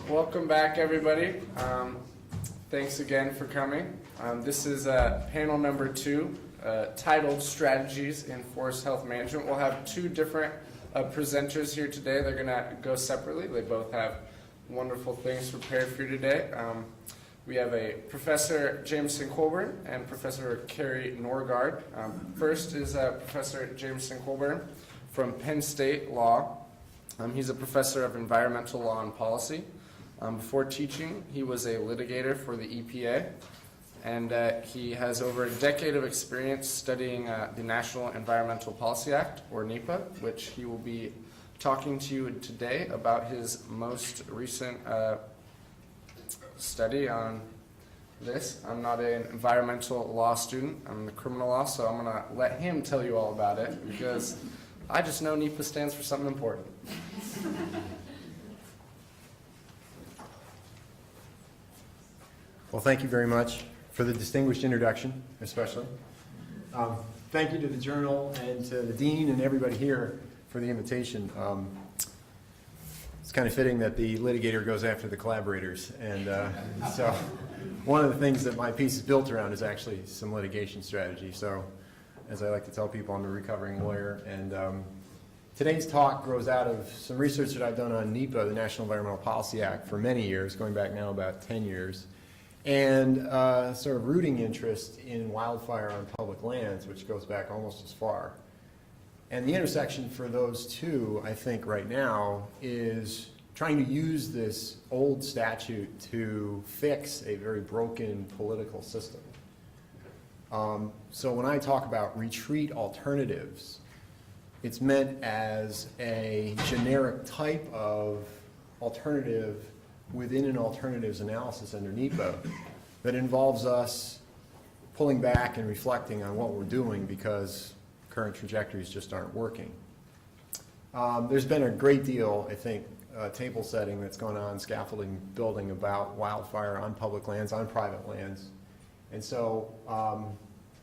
Welcome back, everybody. Thanks again for coming. This is panel number 2, titled Strategies in Forest Health Management. We'll have 2 different presenters here today. They're going to go separately. They both have wonderful things prepared for you today. We have a Professor Jameson Colburn and Professor Kari Norgaard. First is Professor Jameson Colburn from Penn State Law. He's a professor of environmental law and policy. Before teaching, he was a litigator for the EPA, and he has over a decade of experience studying the National Environmental Policy Act, or NEPA, which he will be talking to you today about his most recent study on this. I'm not an environmental law student. I'm in the criminal law, so I'm going to let him tell you all about it, because I just know NEPA stands for something important. Well, thank you very much for the distinguished introduction, especially. Thank you to the Journal and to the Dean and everybody here for the invitation. It's kind of fitting that the litigator goes after the collaborators. And so one of the things that my piece is built around is actually some litigation strategy. So as I like to tell people, I'm a recovering lawyer. And today's talk grows out of some research that I've done on NEPA, the National Environmental Policy Act, for many years, going back now about 10 years. And sort of rooting interest in wildfire on public lands, which goes back almost as far. And the intersection for those two, I think, right now, is trying to use this old statute to fix a very broken political system. So when I talk about retreat alternatives, it's meant as a generic type of alternative within an alternatives analysis under NEPA that involves us pulling back and reflecting on what we're doing because current trajectories just aren't working. There's been a great deal, I think, table setting that's gone on, scaffolding building about wildfire on public lands, on private lands. And so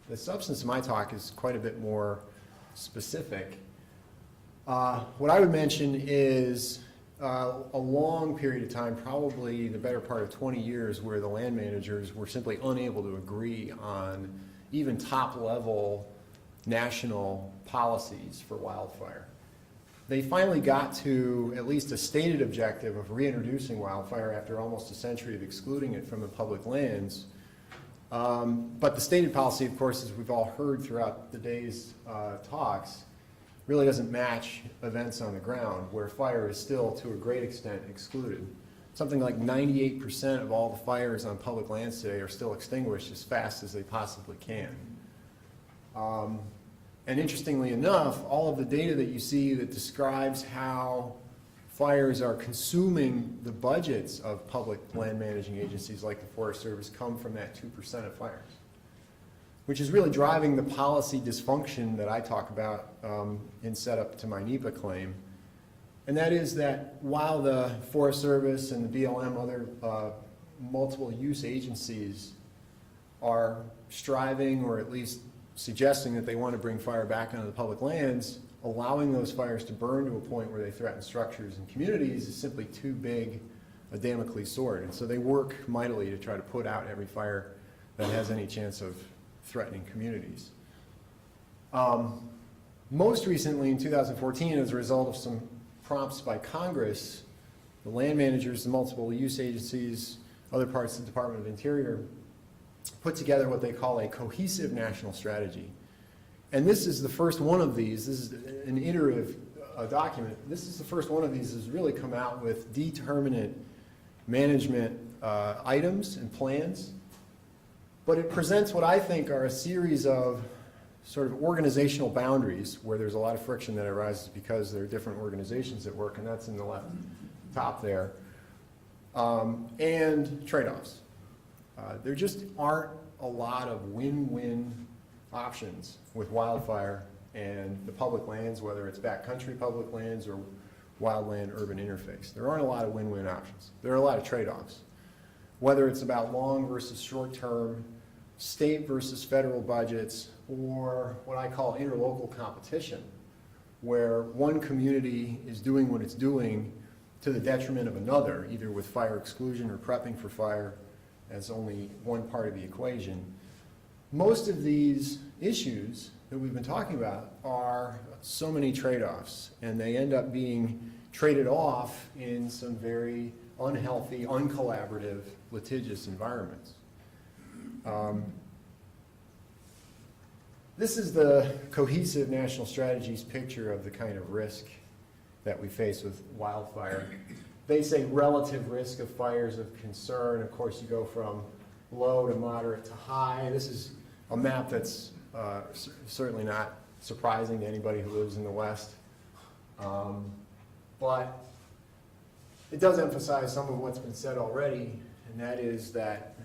the substance of my talk is quite a bit more specific. What I would mention is a long period of time, probably the better part of 20 years, where the land managers were simply unable to agree on even top-level national policies for wildfire. They finally got to at least a stated objective of reintroducing wildfire after almost a century of excluding it from the public lands. But the stated policy, of course, as we've all heard throughout the day's talks, really doesn't match events on the ground, where fire is still, to a great extent, excluded. Something like 98% of all the fires on public lands today are still extinguished as fast as they possibly can. And interestingly enough, all of the data that you see that describes how fires are consuming the budgets of public land managing agencies like the Forest Service come from that 2% of fires, which is really driving the policy dysfunction that I talk about in setup to my NEPA claim. And that is that while the Forest Service and the BLM, other multiple use agencies, are striving, or at least suggesting that they want to bring fire back onto the public lands, allowing those fires to burn to a point where they threaten structures and communities is simply too big a Damocles sword. And so they work mightily to try to put out every fire that has any chance of threatening communities. Most recently, in 2014, as a result of some prompts by Congress, the land managers, the multiple use agencies, other parts of the Department of Interior, put together what they call a cohesive national strategy. And this is the first one of these. This is an iterative document. This is the first one of these that's really come out with determinate management items and plans. But it presents what I think are a series of sort of organizational boundaries where there's a lot of friction that arises because there are different organizations at work, and that's in the left top there, and trade-offs. There just aren't a lot of win-win options with wildfire and the public lands, whether it's backcountry public lands or wildland-urban interface. There aren't a lot of win-win options. There are a lot of trade-offs. Whether it's about long versus short-term, state versus federal budgets, or what I call interlocal competition, where one community is doing what it's doing to the detriment of another, either with fire exclusion or prepping for fire as only one part of the equation. Most of these issues that we've been talking about are so many trade-offs, and they end up being traded off in some very unhealthy, uncollaborative, litigious environments. This is the cohesive national strategies picture of the kind of risk that we face with wildfire. They say relative risk of fires of concern. Of course, you go from low to moderate to high. This is a map that's certainly not surprising to anybody who lives in the West. But it does emphasize some of what's been said already, and that is that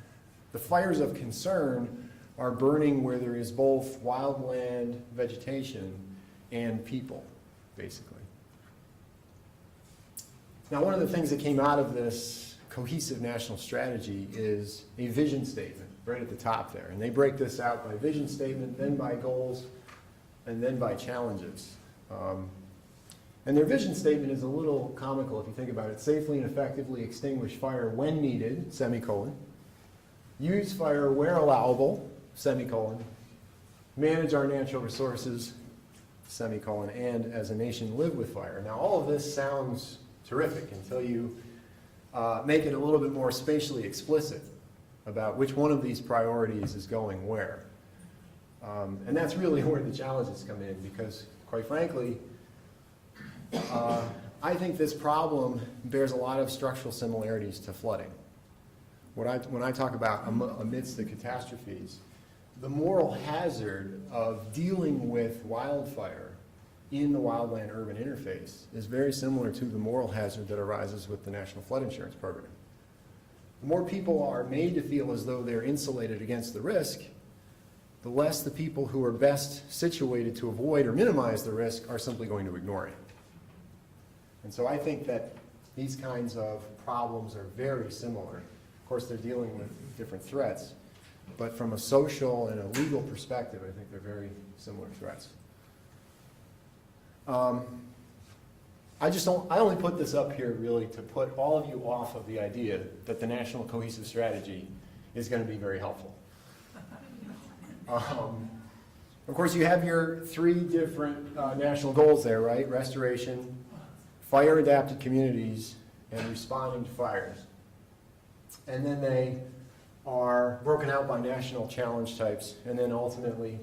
the fires of concern are burning where there is both wildland vegetation and people, basically. Now, one of the things that came out of this cohesive national strategy is a vision statement right at the top there. And they break this out by vision statement, then by goals, and then by challenges. And their vision statement is a little comical if you think about it. Safely and effectively extinguish fire when needed, semicolon. Use fire where allowable, semicolon. Manage our natural resources, semicolon. And as a nation live with fire. Now all of this sounds terrific until you make it a little bit more spatially explicit about which one of these priorities is going where. And that's really where the challenges come in, because quite frankly, I think this problem bears a lot of structural similarities to flooding. When I talk about amidst the catastrophes, the moral hazard of dealing with wildfire in the wildland-urban interface is very similar to the moral hazard that arises with the National Flood Insurance Program. The more people are made to feel as though they're insulated against the risk, the less the people who are best situated to avoid or minimize the risk are simply going to ignore it. And so I think that these kinds of problems are very similar. Of course, they're dealing with different threats, but from a social and a legal perspective, I think they're very similar threats. I only put this up here really to put all of you off of the idea that the National Cohesive Strategy is going to be very helpful. Of course, you have your three different national goals there, right? Restoration, fire-adapted communities, and responding to fires. And then they are broken out by national challenge types, and then ultimately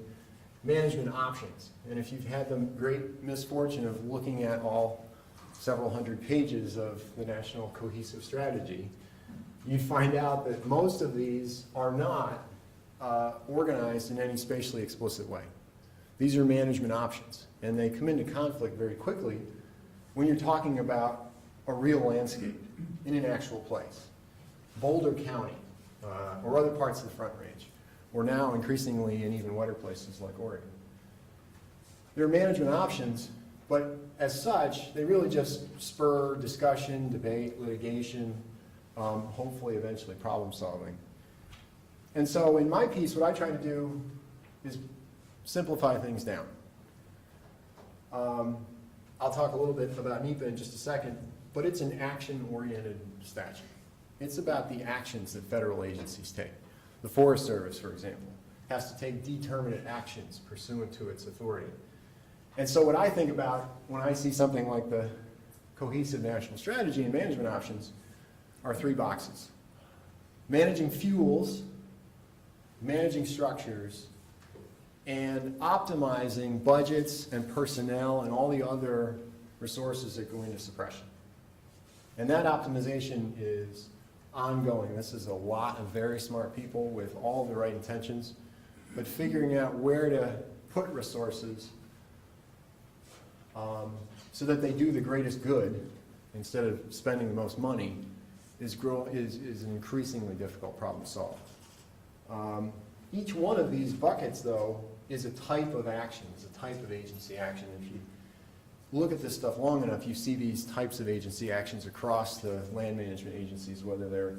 management options. And if you've had the great misfortune of looking at all several hundred pages of the National Cohesive Strategy, you find out that most of these are not organized in any spatially explicit way. These are management options, and they come into conflict very quickly when you're talking about a real landscape in an actual place. Boulder County, or other parts of the Front Range, or now increasingly in even wetter places like Oregon. There are management options, but as such, they really just spur discussion, debate, litigation, hopefully eventually problem solving. And so in my piece, what I try to do is simplify things down. I'll talk a little bit about NEPA in just a second, but it's an action-oriented statute. It's about the actions that federal agencies take. The Forest Service, for example, has to take determinate actions pursuant to its authority. And so what I think about when I see something like the Cohesive National Strategy and management options are three boxes. Managing fuels, managing structures, and optimizing budgets and personnel and all the other resources that go into suppression. And that optimization is ongoing. This is a lot of very smart people with all the right intentions, but figuring out where to put resources so that they do the greatest good instead of spending the most money is an increasingly difficult problem to solve. Each one of these buckets, though, is a type of action, is a type of agency action. If you look at this stuff long enough, you see these types of agency actions across the land management agencies, whether they're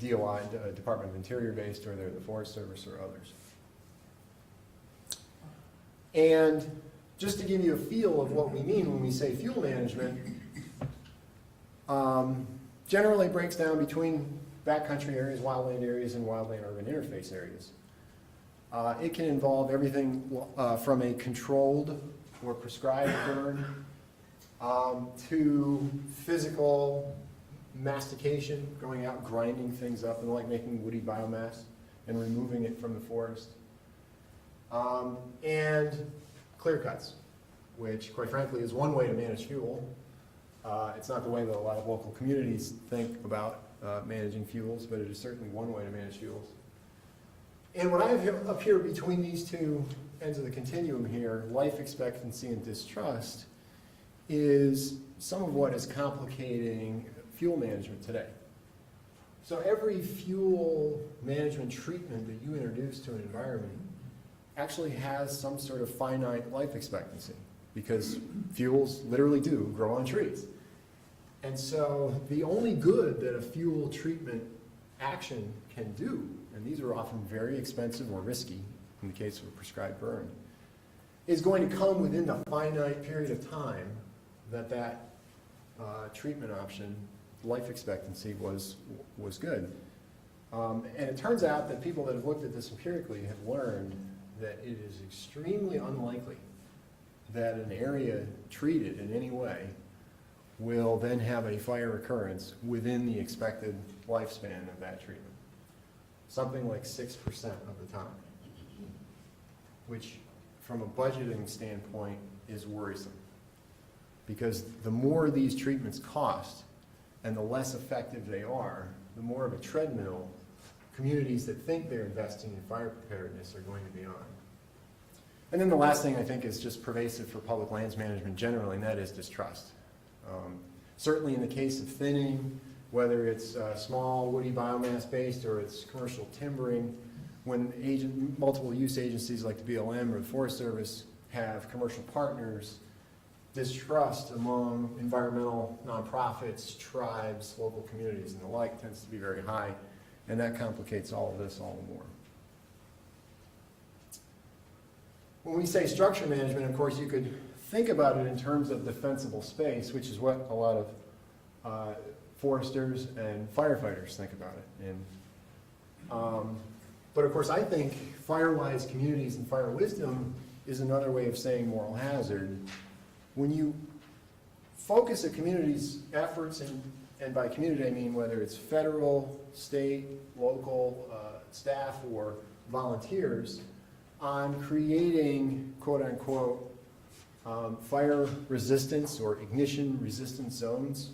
DOI, Department of Interior based, or they're the Forest Service or others. And just to give you a feel of what we mean when we say fuel management, Generally breaks down between backcountry areas, wildland areas, and wildland-urban interface areas. It can involve everything from a controlled or prescribed burn to physical mastication, going out, grinding things up, and like making woody biomass and removing it from the forest. And clear cuts, which quite frankly is one way to manage fuel. It's not the way that a lot of local communities think about managing fuels, but it is certainly one way to manage fuels. And what I have up here between these two ends of the continuum here, life expectancy and distrust, is some of what is complicating fuel management today. So every fuel management treatment that you introduce to an environment actually has some sort of finite life expectancy, because fuels literally do grow on trees. And so the only good that a fuel treatment action can do, and these are often very expensive or risky in the case of a prescribed burn, is going to come within the finite period of time that that treatment option, life expectancy, was good. And it turns out that people that have looked at this empirically have learned that it is extremely unlikely that an area treated in any way will then have a fire occurrence within the expected lifespan of that treatment. Something like 6% of the time, which from a budgeting standpoint is worrisome. Because the more these treatments cost and the less effective they are, the more of a treadmill communities that think they're investing in fire preparedness are going to be on. And then the last thing I think is just pervasive for public lands management generally, and that is distrust. Certainly in the case of thinning, whether it's small woody biomass based or it's commercial timbering, when multiple use agencies like the BLM or the Forest Service have commercial partners, distrust among environmental nonprofits, tribes, local communities, and the like tends to be very high, and that complicates all of this all the more. When we say structure management, of course, you could think about it in terms of defensible space, which is what a lot of foresters and firefighters think about it. But of course, I think fire-wise communities and fire wisdom is another way of saying moral hazard. When you focus a community's efforts, and by community I mean whether it's federal, state, local staff, or volunteers, on creating quote-unquote fire resistance or ignition resistant zones,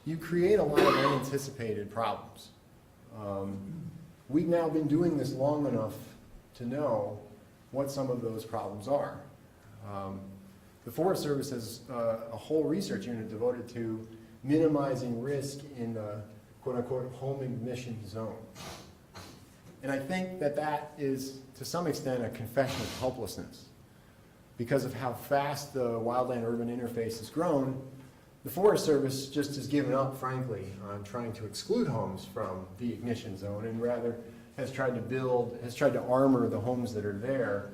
you create a lot of unanticipated problems. We've now been doing this long enough to know what some of those problems are. The Forest Service has a whole research unit devoted to minimizing risk in the quote-unquote home ignition zone. And I think that that is, to some extent, a confession of helplessness. Because of how fast the wildland-urban interface has grown, the Forest Service just has given up, frankly, on trying to exclude homes from the ignition zone, and rather has tried to armor the homes that are there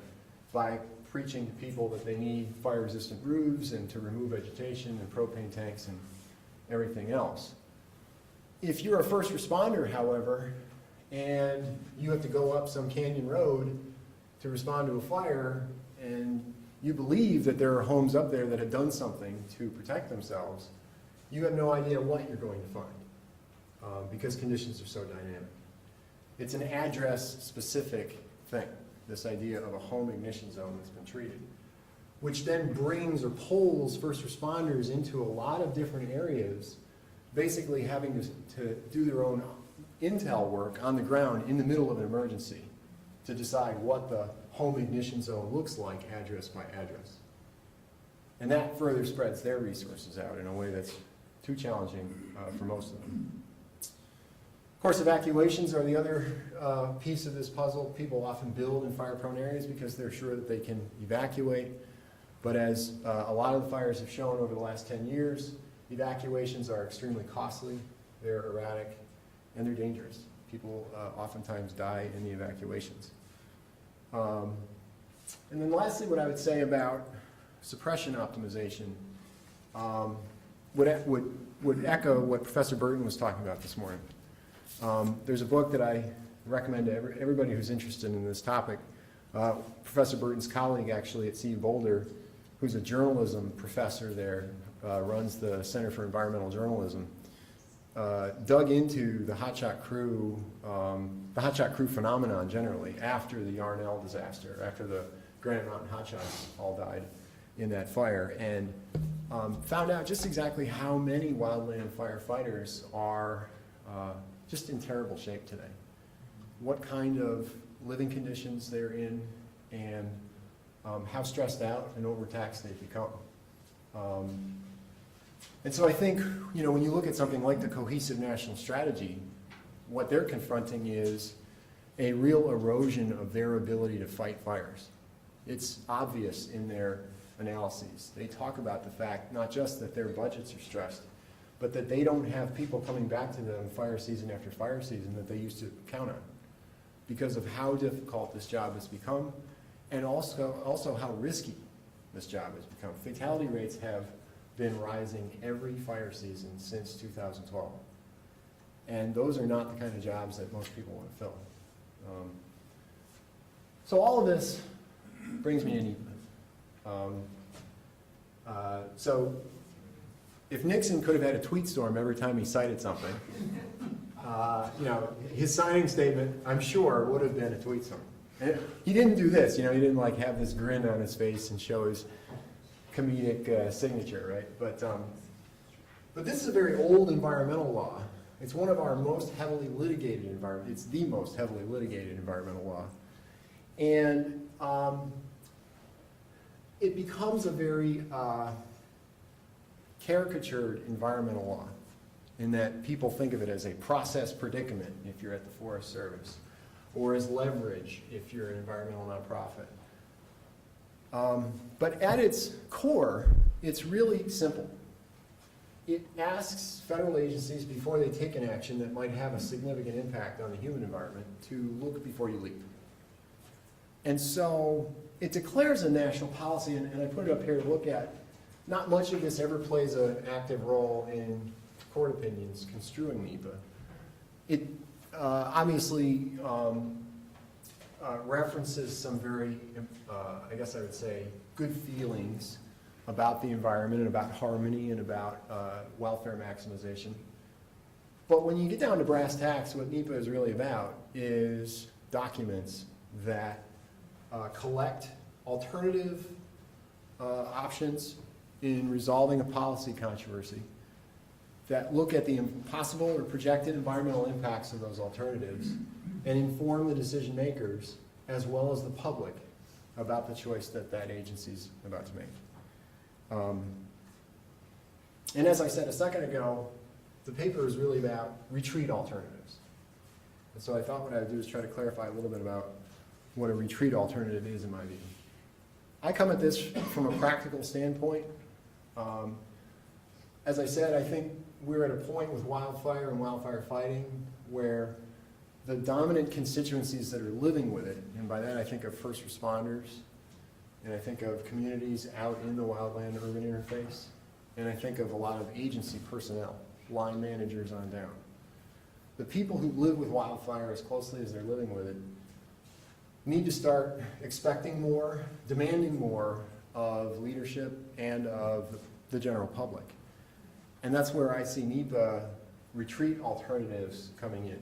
by preaching to people that they need fire-resistant roofs and to remove vegetation and propane tanks and everything else. If you're a first responder, however, and you have to go up some canyon road to respond to a fire, and you believe that there are homes up there that have done something to protect themselves, you have no idea what you're going to find because conditions are so dynamic. It's an address-specific thing, this idea of a home ignition zone that's been treated, which then brings or pulls first responders into a lot of different areas, basically having to do their own intel work on the ground in the middle of an emergency to decide what the home ignition zone looks like address by address. And that further spreads their resources out in a way that's too challenging for most of them. Of course, evacuations are the other piece of this puzzle. People often build in fire-prone areas because they're sure that they can evacuate. But as a lot of the fires have shown over the last 10 years, evacuations are extremely costly, they're erratic, and they're dangerous. People oftentimes die in the evacuations. And then lastly, what I would say about suppression optimization. would echo what Professor Burton was talking about this morning. There's a book that I recommend to everybody who's interested in this topic. Professor Burton's colleague, actually, at CU Boulder, who's a journalism professor there, runs the Center for Environmental Journalism, dug into the Hotshot Crew phenomenon generally after the Yarnell disaster, after the Granite Mountain Hotshots all died in that fire, and found out just exactly how many wildland firefighters are just in terrible shape today. What kind of living conditions they're in, and how stressed out and overtaxed they've become. And so I think, when you look at something like the cohesive national strategy, what they're confronting is a real erosion of their ability to fight fires. It's obvious in their analyses. They talk about the fact not just that their budgets are stressed, but that they don't have people coming back to them fire season after fire season that they used to count on because of how difficult this job has become, and also how risky this job has become. Fatality rates have been rising every fire season since 2012. And those are not the kind of jobs that most people want to fill. So all of this brings me to NEPA. So if Nixon could have had a tweet storm every time he cited something, his signing statement, I'm sure, would have been a tweet storm. And he didn't do this, he didn't like have this grin on his face and show his comedic signature, right? But this is a very old environmental law. It's one of our most heavily litigated it's the most heavily litigated environmental law. And it becomes a very caricatured environmental law in that people think of it as a process predicament if you're at the Forest Service, or as leverage if you're an environmental nonprofit. But at its core, it's really simple. It asks federal agencies, before they take an action that might have a significant impact on the human environment, to look before you leap. And so it declares a national policy, and I put it up here to look at. Not much of this ever plays an active role in court opinions construing NEPA. It obviously references some very, I guess I would say, good feelings about the environment and about harmony and about welfare maximization. But when you get down to brass tacks, what NEPA is really about is documents that collect alternative options in resolving a policy controversy, that look at the possible or projected environmental impacts of those alternatives and inform the decision makers as well as the public about the choice that that agency's about to make. And as I said a second ago, the paper is really about retreat alternatives. And so I thought what I would do is try to clarify a little bit about what a retreat alternative is in my view. I come at this from a practical standpoint. As I said, I think we're at a point with wildfire and wildfire fighting where the dominant constituencies that are living with it, and by that I think of first responders, and I think of communities out in the wildland-urban interface, and I think of a lot of agency personnel, line managers on down. The people who live with wildfire as closely as they're living with it need to start expecting more, demanding more of leadership and of the general public. And that's where I see NEPA retreat alternatives coming in.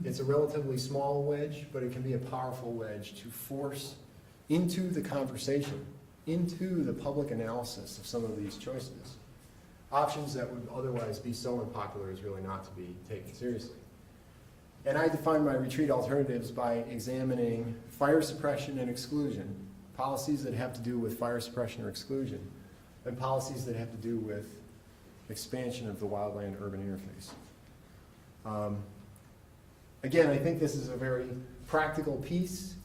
It's a relatively small wedge, but it can be a powerful wedge to force into the conversation, into the public analysis of some of these choices, options that would otherwise be so unpopular as really not to be taken seriously. And I define my retreat alternatives by examining fire suppression and exclusion, policies that have to do with fire suppression or exclusion, and policies that have to do with expansion of the wildland-urban interface. Again, I think this is a very practical piece.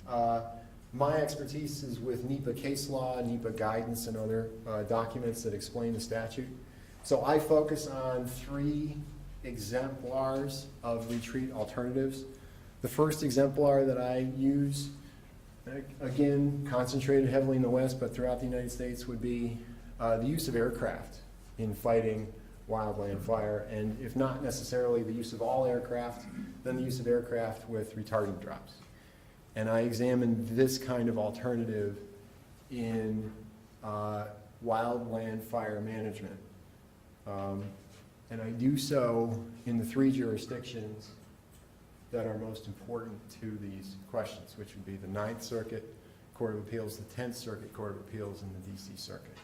My expertise is with NEPA case law, NEPA guidance, and other documents that explain the statute. So I focus on 3 exemplars of retreat alternatives. The first exemplar that I use, again, concentrated heavily in the West, but throughout the United States, would be the use of aircraft in fighting wildland fire, and if not necessarily the use of all aircraft, then the use of aircraft with retardant drops. And I examined this kind of alternative in wildland fire management. And I do so in the 3 jurisdictions that are most important to these questions, which would be the 9th Circuit Court of Appeals, the 10th Circuit Court of Appeals, and the DC Circuit.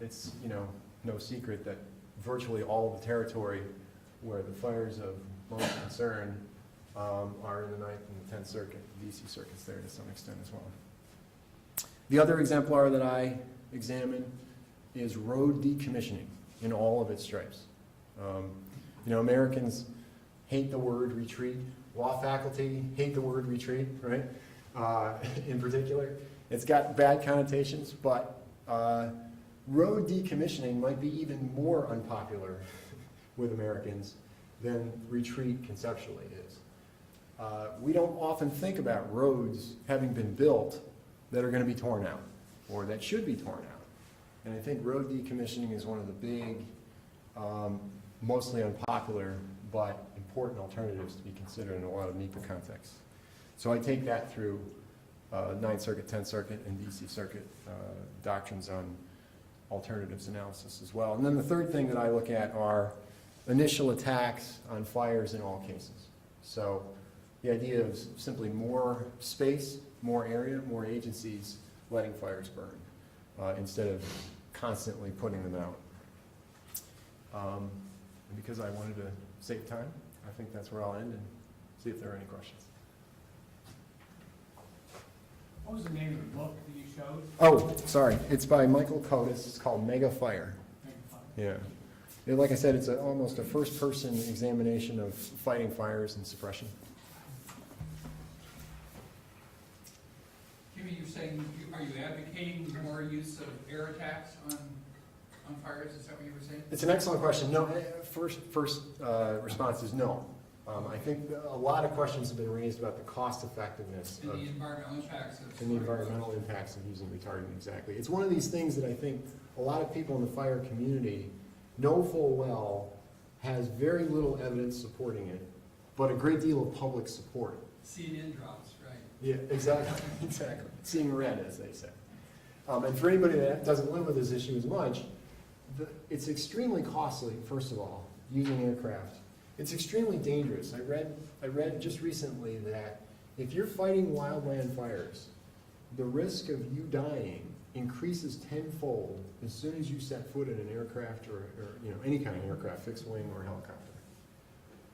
It's, you know, no secret that virtually all of the territory where the fires of most concern are in the 9th and the 10th Circuit. The DC Circuit's there to some extent as well. The other exemplar that I examine is road decommissioning in all of its stripes. You know, Americans hate the word retreat. Law faculty hate the word retreat, right? In particular. It's got bad connotations, but road decommissioning might be even more unpopular with Americans than retreat conceptually is. We don't often think about roads having been built that are going to be torn out, or that should be torn out. And I think road decommissioning is one of the big, mostly unpopular, but important alternatives to be considered in a lot of NEPA contexts. So I take that through 9th Circuit, 10th Circuit, and DC Circuit doctrines on alternatives analysis as well. And then the third thing that I look at are initial attacks on fires in all cases. So the idea of simply more space, more area, more agencies letting fires burn instead of constantly putting them out. And because I wanted to save time, I think that's where I'll end and see if there are any questions. What was the name of the book that you showed? Oh, sorry. It's by Michael Kotis. It's called Mega Fire. Yeah. Like I said, it's almost a first-person examination of fighting fires and suppression. Jimmy, you're saying, are you advocating more use of air attacks on fires? Is that what you were saying? It's an excellent question. No, first response is no. I think a lot of questions have been raised about the cost effectiveness And the environmental impacts of and the environmental impacts of using retardant. Exactly. It's one of these things that I think a lot of people in the fire community know full well has very little evidence supporting it, but a great deal of public support. CNN drops, right? Yeah, exactly. Exactly. Seeing red, as they say. And for anybody that doesn't live with this issue as much, it's extremely costly, first of all, using aircraft. It's extremely dangerous. I read just recently that if you're fighting wildland fires, the risk of you dying increases tenfold as soon as you set foot in an aircraft or you know, any kind of aircraft, fixed wing or helicopter.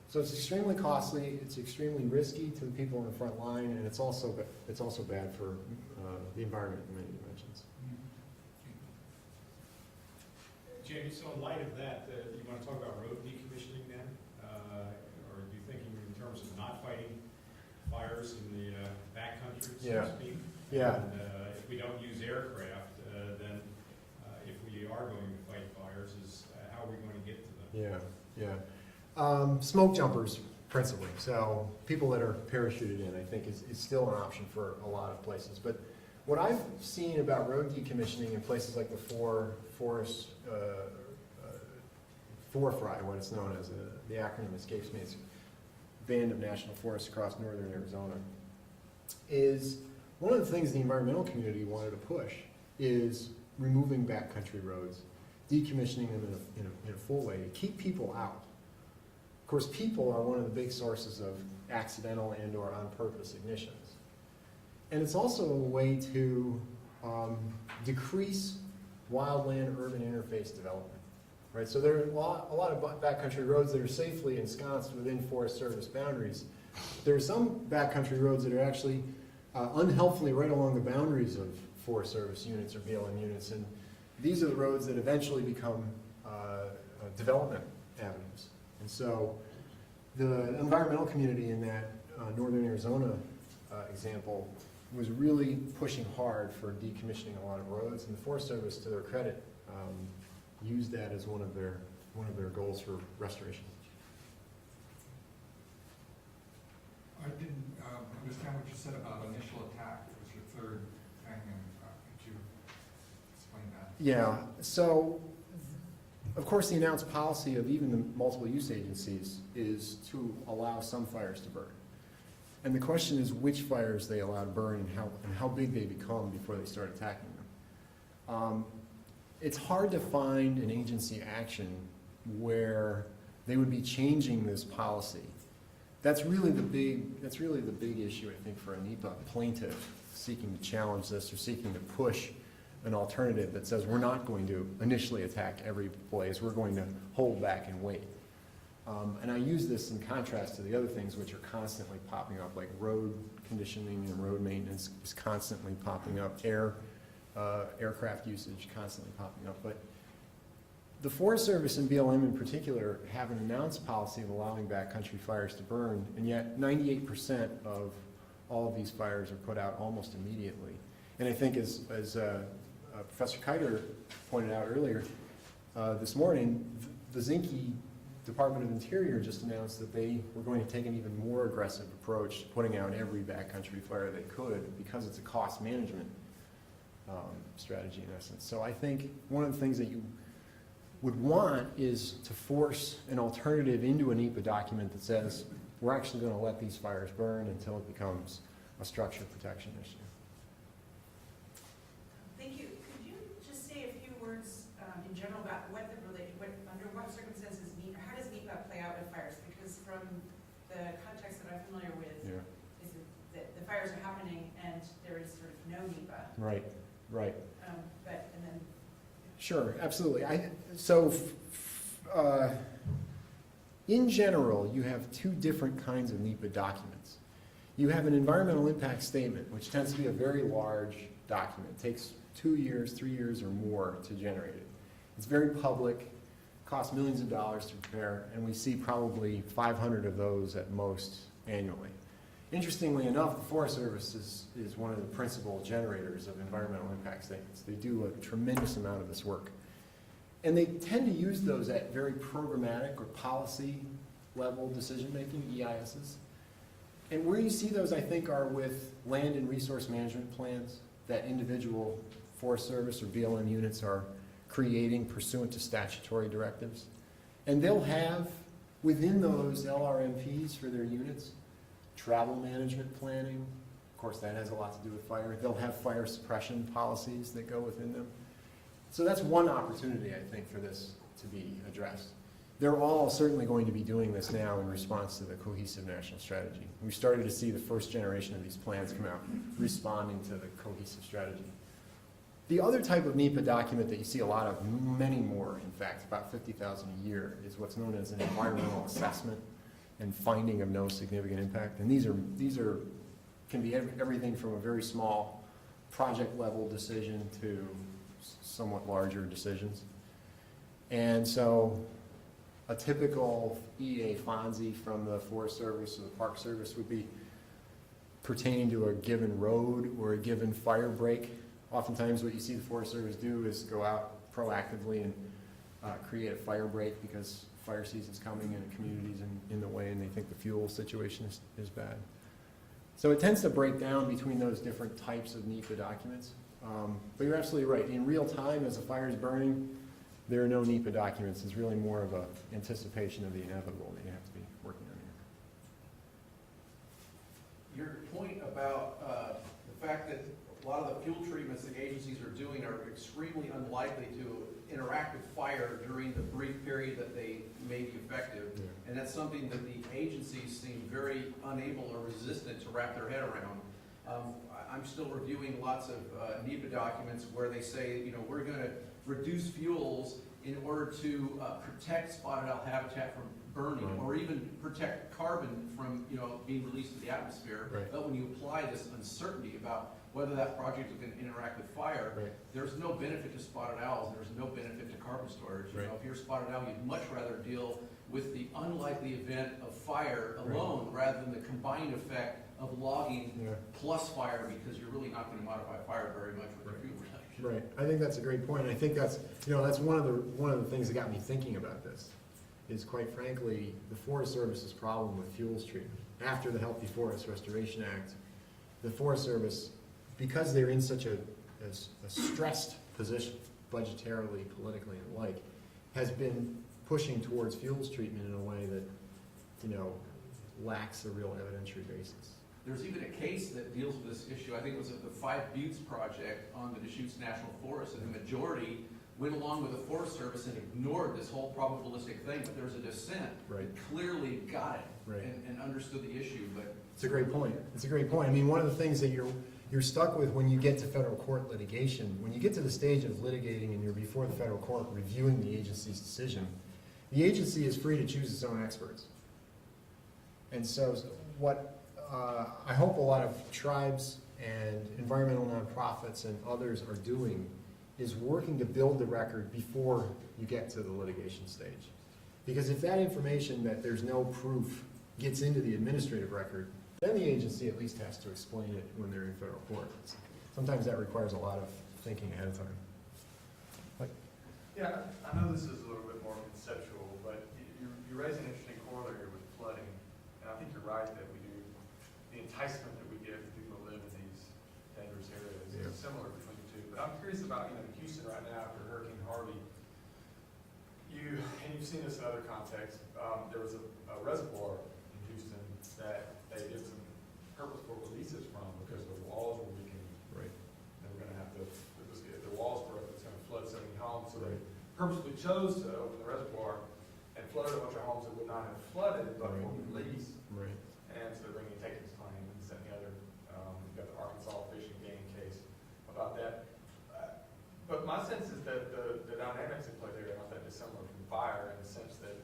So it's extremely costly, it's extremely risky to the people on the front line, and it's also bad for the environment in many dimensions. Jamie, so in light of that, you want to talk about road decommissioning then? Or are you thinking in terms of not fighting fires in the backcountry, so Yeah. to speak? Yeah. And if we don't use aircraft, then if we are going to fight fires, how are we going to get to them? Yeah. Smoke jumpers, principally. So people that are parachuted in, I think, is still an option for a lot of places. But what I've seen about road decommissioning in places like the FORFRI, what it's known as, the acronym escapes me, it's Band of National Forests across northern Arizona, is one of the things the environmental community wanted to push is removing backcountry roads, decommissioning them in a full way to keep people out. Of course, people are one of the big sources of accidental and or on-purpose ignitions. And it's also a way to decrease wildland-urban interface development. Right? So there are a lot of backcountry roads that are safely ensconced within Forest Service boundaries. There are some backcountry roads that are actually unhelpfully right along the boundaries of Forest Service units or BLM units, and these are the roads that eventually become development avenues. And so the environmental community in that northern Arizona example was really pushing hard for decommissioning a lot of roads, and the Forest Service, to their credit, used that as one of their goals for restoration. I didn't understand what you said about initial attack. It was your third thing, and could you explain that? Yeah, so, of course, the announced policy of even the multiple use agencies is to allow some fires to burn. And the question is which fires they allow to burn and how big they become before they start attacking them. It's hard to find an agency action where they would be changing this policy. That's really the big issue, I think, for a NEPA plaintiff seeking to challenge this or seeking to push an alternative that says we're not going to initially attack every blaze, we're going to hold back and wait. And I use this in contrast to the other things which are constantly popping up, like road conditioning and road maintenance is constantly popping up, aircraft usage constantly popping up. But the Forest Service and BLM in particular have an announced policy of allowing backcountry fires to burn, and yet 98% of all of these fires are put out almost immediately. And I think as Professor Kiter pointed out earlier this morning, the Zinke Department of Interior just announced that they were going to take an even more aggressive approach to putting out every backcountry fire they could because it's a cost management strategy in essence. So I think one of the things that you would want is to force an alternative into a NEPA document that says we're actually going to let these fires burn until it becomes a structure protection issue. Thank you. Could you just say a few words in general about under what circumstances how does NEPA play out with fires? Because from the context that I'm familiar with, is that the fires are happening and there is sort of no NEPA. Right. And then. Sure, absolutely. In general, you have two different kinds of NEPA documents. You have an environmental impact statement, which tends to be a very large document. It takes 2 years, 3 years, or more to generate it. It's very public, costs millions of dollars to prepare, and we see probably 500 of those at most annually. Interestingly enough, the Forest Service is one of the principal generators of environmental impact statements. They do a tremendous amount of this work. And they tend to use those at very programmatic or policy level decision-making, EISs. And where you see those, I think, are with land and resource management plans that individual Forest Service or BLM units are creating pursuant to statutory directives. And they'll have, within those LRMPs for their units, travel management planning. Of course, that has a lot to do with fire. They'll have fire suppression policies that go within them. So that's one opportunity, I think, for this to be addressed. They're all certainly going to be doing this now in response to the cohesive national strategy. We started to see the first generation of these plans come out responding to the cohesive strategy. The other type of NEPA document that you see a lot of, many more, in fact, about 50,000 a year, is what's known as an environmental assessment and finding of no significant impact. And these can be everything from a very small project level decision to somewhat larger decisions. And so a typical EA FONSI from the Forest Service or the Park Service would be pertaining to a given road or a given fire break. Oftentimes what you see the Forest Service do is go out proactively and create a fire break because fire season's coming and the community's in the way and they think the fuel situation is bad. So it tends to break down between those different types of NEPA documents. But you're absolutely right. In real time, as a fire is burning, there are no NEPA documents. It's really more of an anticipation of the inevitable that you have to be working on here. Your point about the fact that a lot of the fuel treatments the agencies are doing are extremely unlikely to interact with fire during the brief period that they may be effective. Yeah. And that's something that the agencies seem very unable or resistant to wrap their head around. I'm still reviewing lots of NEPA documents where they say, we're going to reduce fuels in order to protect spotted owl habitat from burning, or even protect carbon from being released to the atmosphere. Right. But when you apply this uncertainty about whether that project is going to interact with fire, right, there's no benefit to spotted owls, and there's no benefit to carbon storage. Right. If you're a spotted owl, you'd much rather deal with the unlikely event of fire alone, right, rather than the combined effect of logging, yeah, plus fire, because you're really not going to modify fire very much with your fuel reduction. Right. I think that's a great point. I think that's that's one of the things that got me thinking about this. Is quite frankly the Forest Service's problem with fuels treatment. After the Healthy Forest Restoration Act, the Forest Service, because they're in such a stressed position budgetarily, politically, and the like, has been pushing towards fuels treatment in a way that, you know, lacks a real evidentiary basis. There's even a case that deals with this issue. I think it was the Five Buttes project on the Deschutes National Forest, and the majority went along with the Forest Service and ignored this whole probabilistic thing, but there was a dissent. Right. That clearly got it Right. and understood the issue, but. It's a great point. It's a great point. I mean, one of the things that you're stuck with when you get to federal court litigation, when you get to the stage of litigating and you're before the federal court reviewing the agency's decision, the agency is free to choose its own experts. And so what I hope a lot of tribes and environmental nonprofits and others are doing is working to build the record before you get to the litigation stage. Because if that information that there's no proof gets into the administrative record, then the agency at least has to explain it when they're in federal court. Sometimes that requires a lot of thinking ahead of time. Yeah, I know this is a little bit more conceptual, but you raise an interesting corollary with flooding. And I think you're right that we do, the enticement that we give to people who live in these dangerous areas is similar between the two. But I'm curious about, in Houston right now after Hurricane Harvey, and you've seen this in other contexts, there was a reservoir in Houston that they did some purposeful releases from because the walls were weakening. Right. They were going to have to, if the walls broke, it's going to flood so many homes. So they purposely chose to open the reservoir and flooded a bunch of homes that would not have flooded but were released. Right. And so they're bringing a takings claim and this and the other. We've got the Arkansas Fish and Game case about that. But my sense is that the dynamics at play there are not that dissimilar from fire in the sense that,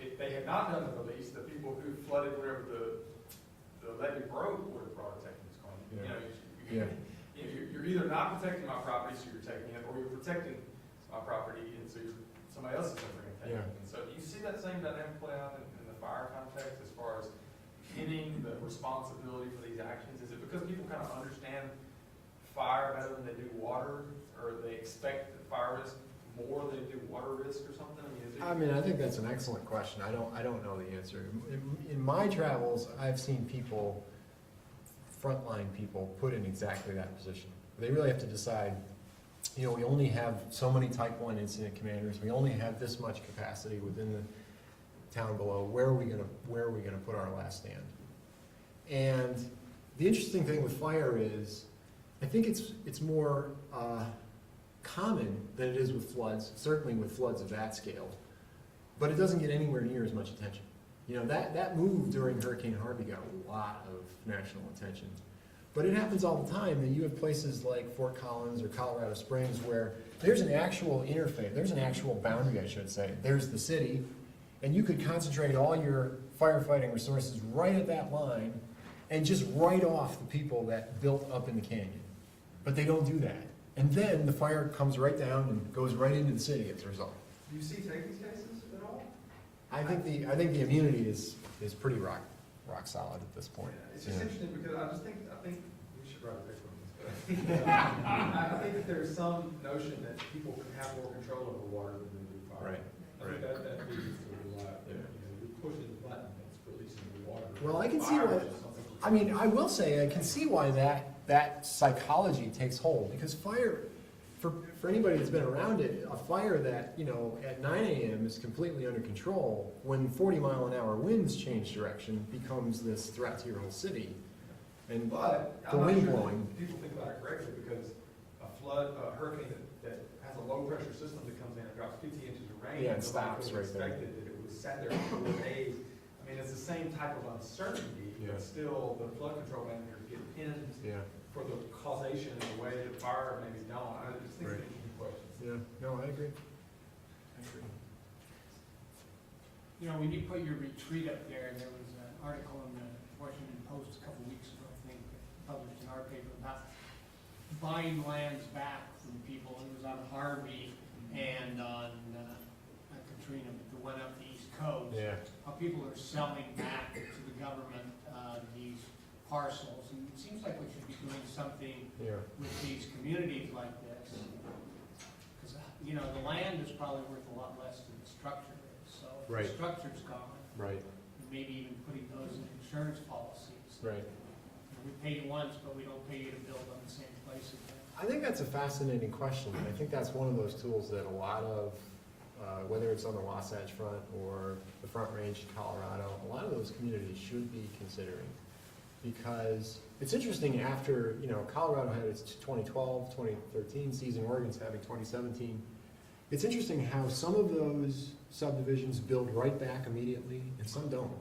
if they had not done the release, the people who flooded wherever the levee broke would have brought a takings claim. Yeah. You're either not protecting my property, so you're taking it, or you're protecting my property, and so somebody else is going to bring a taking. Yeah. And so do you see that same dynamic play out in the fire context as far as hitting the responsibility for these actions? Is it because people kind of understand fire better than they do water, or they expect the fire risk more than they do water risk or something? I think that's an excellent question. I don't know the answer. In my travels, I've seen people, frontline people, put in exactly that position. They really have to decide, we only have so many type 1 incident commanders, we only have this much capacity within the town below, where are we gonna put our last stand? And the interesting thing with fire is, I think it's more common than it is with floods, certainly with floods of that scale, but it doesn't get anywhere near as much attention. That move during Hurricane Harvey got a lot of national attention. But it happens all the time that you have places like Fort Collins or Colorado Springs where there's an actual interface, there's an actual boundary, I should say. There's the city, and you could concentrate all your firefighting resources right at that line and just write off the people that built up in the canyon. But they don't do that. And then the fire comes right down and goes right into the city as a result. Do you see takings cases at all? I think the immunity is pretty rock solid at this point. Yeah, it's just interesting because I think we should write a paper on this, but I think that there's some notion that people can have more control over water than they do fire. Right. I think that leads to a lot. You're pushing the button that's releasing the water. Well, I can see Fire why. is just something- I mean, I will say I can see why that psychology takes hold, because fire, for anybody that's been around it, a fire that at 9 a.m. is completely under control, when 40-mile-an-hour winds change direction, becomes this threat to your whole city. And But the I'm not wind sure blowing. that people think about it correctly because a hurricane that has a low pressure system that comes in and drops 50 inches of rain. Yeah, it nobody stops could have right there. expected that it would sat there for 4 days. I mean, it's the same type of uncertainty, Yeah. but still the flood control managers get pinned Yeah, for the causation in a way that fire maybe don't. I just think Right. it's a key question. yeah, no, I agree. When you put your retreat up there, there was an article in the Washington Post a couple weeks ago, I think, published in our paper about buying lands back from people. It was on Harvey and on Katrina, the one up the East Coast. Yeah, How people are selling back to the government these parcels. And it seems like we should be doing something yeah, with these communities like this. Because, the land is probably worth a lot less than the structure is. So if Right. the structure's gone, right, maybe even putting those in insurance policies. right. We pay you once, but we don't pay you to build on the same place again. I think that's a fascinating question. I think that's one of those tools that a lot of, whether it's on the Wasatch Front or the Front Range in Colorado, a lot of those communities should be considering. Because it's interesting, after, Colorado had its 2012, 2013 season, Oregon's having 2017. It's interesting how some of those subdivisions build right back immediately and some don't.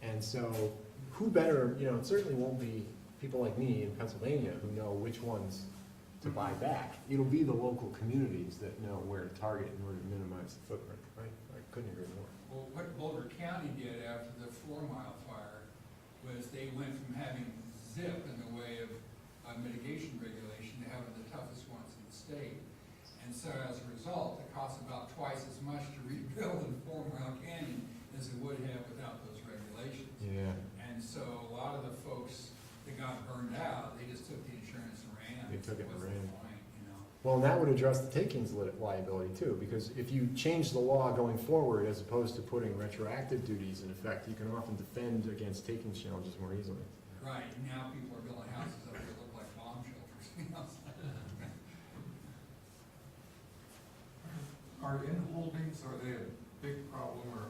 And so who better, it certainly won't be people like me in Pennsylvania who know which ones to buy back. It'll be the local communities that know where to target in order to minimize the footprint, right? I couldn't agree more. Well, what Boulder County did after the 4 Mile fire was they went from having zip in the way of mitigation regulation to having the toughest ones in the state. And so as a result, it costs about twice as much to rebuild in 4 Mile Canyon as it would have without those regulations. Yeah. And so a lot of the folks that got burned out, they just took the insurance and ran. They took it and What's the ran. point? Well, and that would address the takings liability too, because if you change the law going forward as opposed to putting retroactive duties in effect, you can often defend against takings challenges more easily. Right, now people are building houses up that look like bomb shelters, Are in-holdings, are they a big problem, or,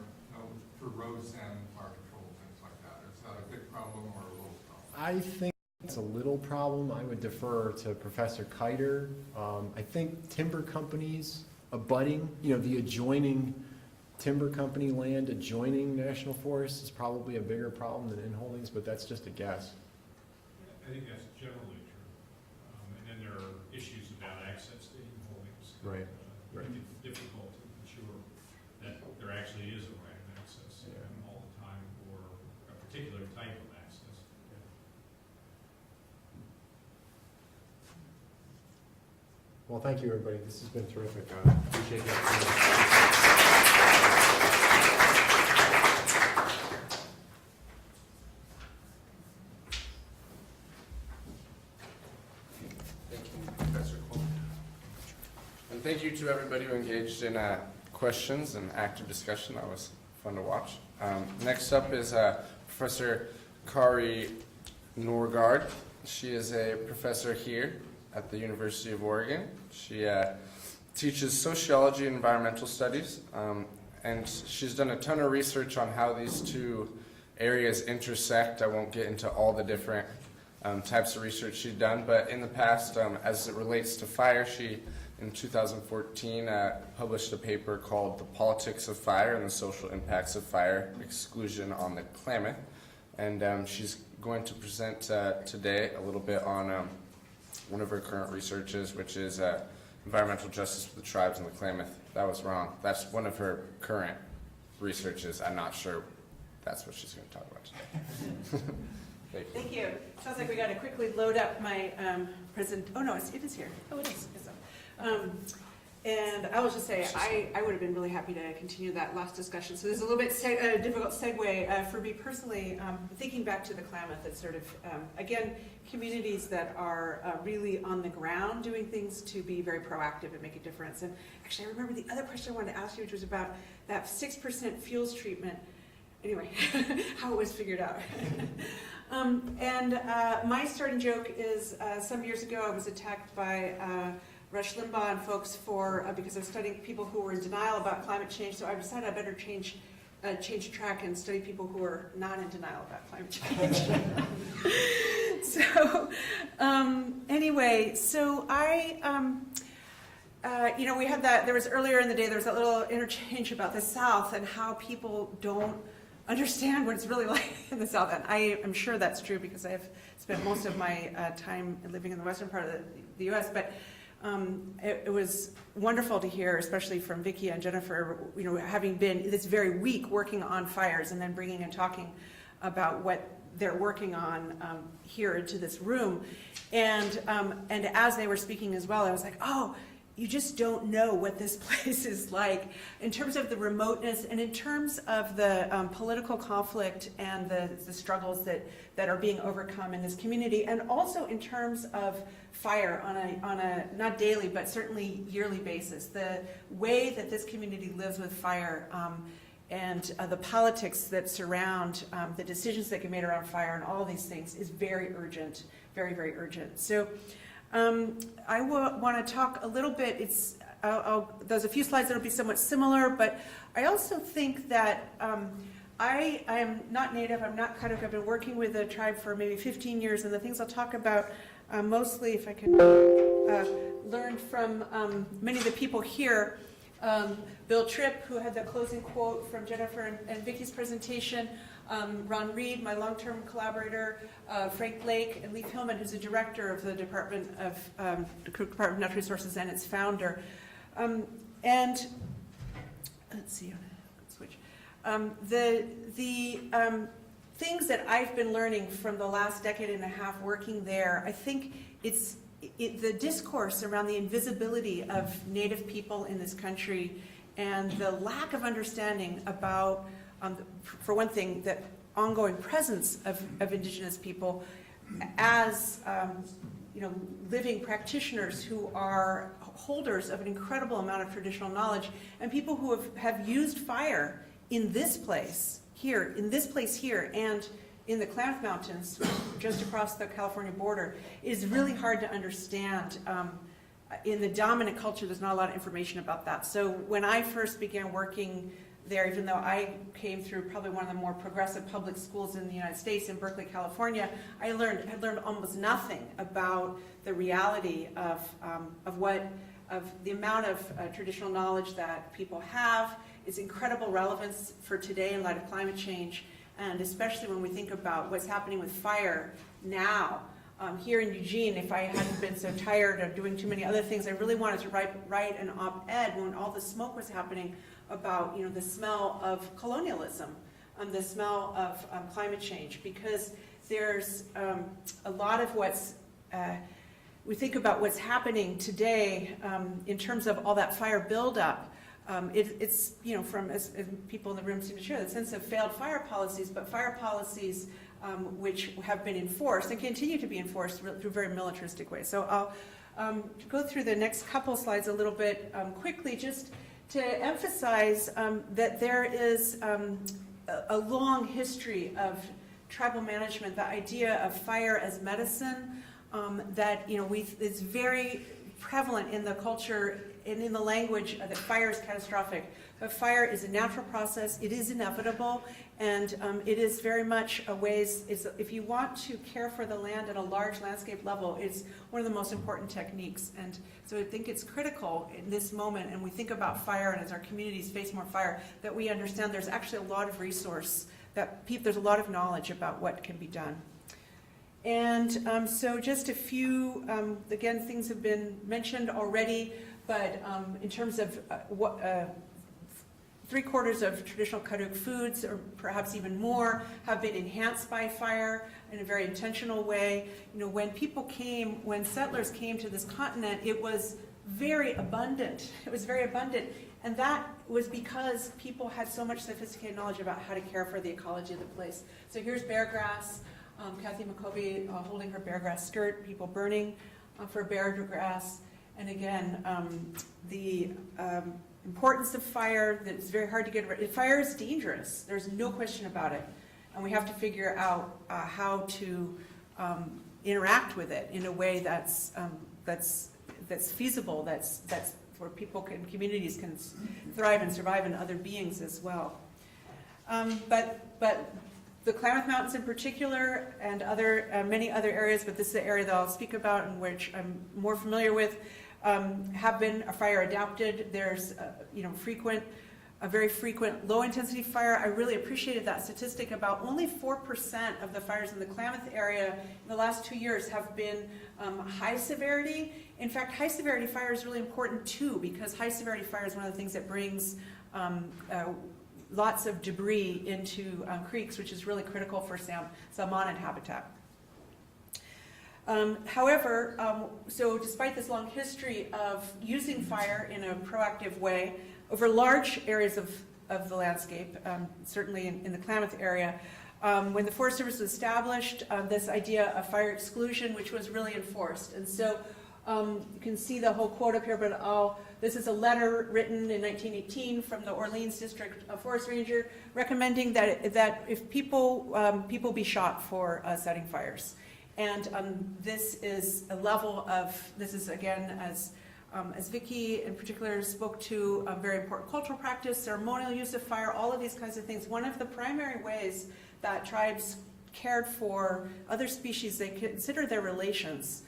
for roads and fire control, things like that? Is that a big problem or a little problem? I think it's a little problem. I would defer to Professor Kiter. I think timber companies abutting, the adjoining timber company land adjoining national forests is probably a bigger problem than in-holdings, but that's just a guess. I think that's generally true. And then there are issues about access to in-holdings. Right. Right. It's difficult to ensure that there actually is a right of access all the time, or a particular type of access. Well, thank you, everybody. This has been terrific. Appreciate it. Thank you to everybody who engaged in questions and active discussion. That was fun to watch. Next up is Professor Kari Norgaard. She is a professor here at the University of Oregon. She teaches sociology and environmental studies, and she's done a ton of research on how these two areas intersect. I won't get into all the different types of research she's done, but in the past, as it relates to fire, she in 2014 published a paper called The Politics of Fire and the Social Impacts of Fire, Exclusion on the Klamath. And she's going to present today a little bit on one of her current researches, which is environmental justice for the tribes in the Klamath. That was wrong. That's one of her current researches. I'm not sure that's what she's going to talk about today. Thank you. Sounds like we got to quickly load up my present. Oh no, it is here. Oh, it is. And I will just say, I would have been really happy to continue that last discussion. So there's a little bit difficult segue for me personally, thinking back to the Klamath. It's sort of, again, communities that are really on the ground doing things to be very proactive and make a difference. And actually, I remember the other question I wanted to ask you, which was about that 6% fuels treatment. Anyway, how it was figured out. My starting joke is some years ago I was attacked by Rush Limbaugh and folks because I was studying people who were in denial about climate change, so I decided I better change track and study people who are not in denial about climate change. So anyway, so I, we had that, there was earlier in the day, there was that little interchange about the South and how people don't understand what it's really like in the South. And I am sure that's true because I've spent most of my time living in the western part of the U.S., but it was wonderful to hear, especially from Vicki and Jennifer, having been this very week working on fires and then bringing and talking about what they're working on here into this room. And as they were speaking as well, I was like, oh, you just don't know what this place is like in terms of the remoteness and in terms of the political conflict and the struggles that are being overcome in this community, and also in terms of fire on a not daily but certainly yearly basis. The way that this community lives with fire and the politics that surround the decisions that get made around fire and all of these things is very urgent, very, very urgent. So I want to talk a little bit, there's a few slides that will be somewhat similar, but I also think that I am not Native, I'm not Karuk, I've been working with the tribe for maybe 15 years, and the things I'll talk about mostly, if I can learn from many of the people here. Bill Tripp, who had the closing quote from Jennifer and Vicky's presentation, Ron Reed, my long-term collaborator, Frank Lake, and Leif Hillman, who's the director of the Department of Natural Resources and its founder. And let's see, switch. The things that I've been learning from the last decade and a half working there, I think it's the discourse around the invisibility of Native people in this country and the lack of understanding about, for one thing, the ongoing presence of Indigenous people as living practitioners who are holders of an incredible amount of traditional knowledge, and people who have used fire in this place here, and in the Klamath Mountains, just across the California border, is really hard to understand. In the dominant culture, there's not a lot of information about that. So when I first began working there, even though I came through probably one of the more progressive public schools in the United States in Berkeley, California, I had learned almost nothing about the reality of the amount of traditional knowledge that people have, its incredible relevance for today in light of climate change, and especially when we think about what's happening with fire now. Here in Eugene, if I hadn't been so tired of doing too many other things, I really wanted to write an op-ed when all the smoke was happening about the smell of colonialism, the smell of climate change, because there's a lot of we think about what's happening today in terms of all that fire buildup. It's from as people in the room seem to share, the sense of failed fire policies, but fire policies which have been enforced and continue to be enforced through very militaristic ways. So I'll go through the next couple slides a little bit quickly, just to emphasize that there is a long history of tribal management, the idea of fire as medicine, that it's very prevalent in the culture and in the language that fire is catastrophic. But fire is a natural process, it is inevitable, and it is very much a ways, if you want to care for the land at a large landscape level, it's one of the most important techniques. And so I think it's critical in this moment, and we think about fire, and as our communities face more fire, that we understand there's actually a lot of resource, there's a lot of knowledge about what can be done. And so just a few, again, things have been mentioned already, but in terms of what 3/4 of traditional Karuk foods, or perhaps even more, have been enhanced by fire in a very intentional way. When settlers came to this continent, it was very abundant. It was very abundant. And that was because people had so much sophisticated knowledge about how to care for the ecology of the place. So here's bear grass. Kathy McCovey holding her bear grass skirt, people burning for bear grass. And again, the importance of fire, that it's very hard to get rid of. Fire is dangerous. There's no question about it. And we have to figure out how to interact with it in a way that's feasible, that's where communities can thrive and survive, and other beings as well. But the Klamath Mountains in particular, and many other areas, but this is the area that I'll speak about and which I'm more familiar with, have been fire adapted. There's a very frequent low-intensity fire. I really appreciated that statistic. About only 4% of the fires in the Klamath area in the last 2 years have been high severity. In fact, high severity fire is really important too, because high severity fire is one of the things that brings lots of debris into creeks, which is really critical for salmon habitat. However, so despite this long history of using fire in a proactive way over large areas of the landscape, certainly in the Klamath area, when the Forest Service was established, this idea of fire exclusion, which was really enforced. And so you can see the whole quote up here, but this is a letter written in 1918 from the Orleans District Forest Ranger recommending that if people be shot for setting fires. And this is a level of, this is again, as Vicki in particular spoke to, a very important cultural practice, ceremonial use of fire, all of these kinds of things. One of the primary ways that tribes cared for other species, they consider their relations.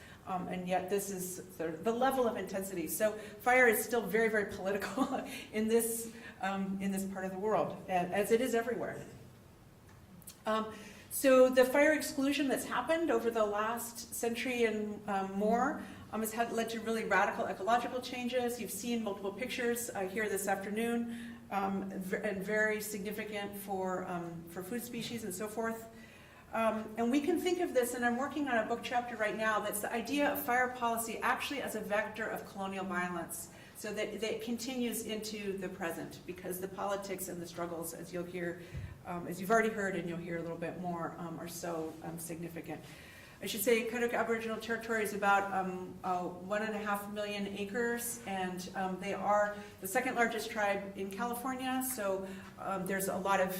And yet this is the level of intensity. So fire is still very, very political in this part of the world, as it is everywhere. So the fire exclusion that's happened over the last century and more has led to really radical ecological changes. You've seen multiple pictures here this afternoon, and very significant for food species and so forth. And we can think of this, and I'm working on a book chapter right now, that's the idea of fire policy actually as a vector of colonial violence, so that it continues into the present, because the politics and the struggles, as you'll hear, as you've already heard and you'll hear a little bit more, are so significant. I should say Kari Aboriginal Territory is about 1.5 million acres, and they are the second largest tribe in California, so there's a lot of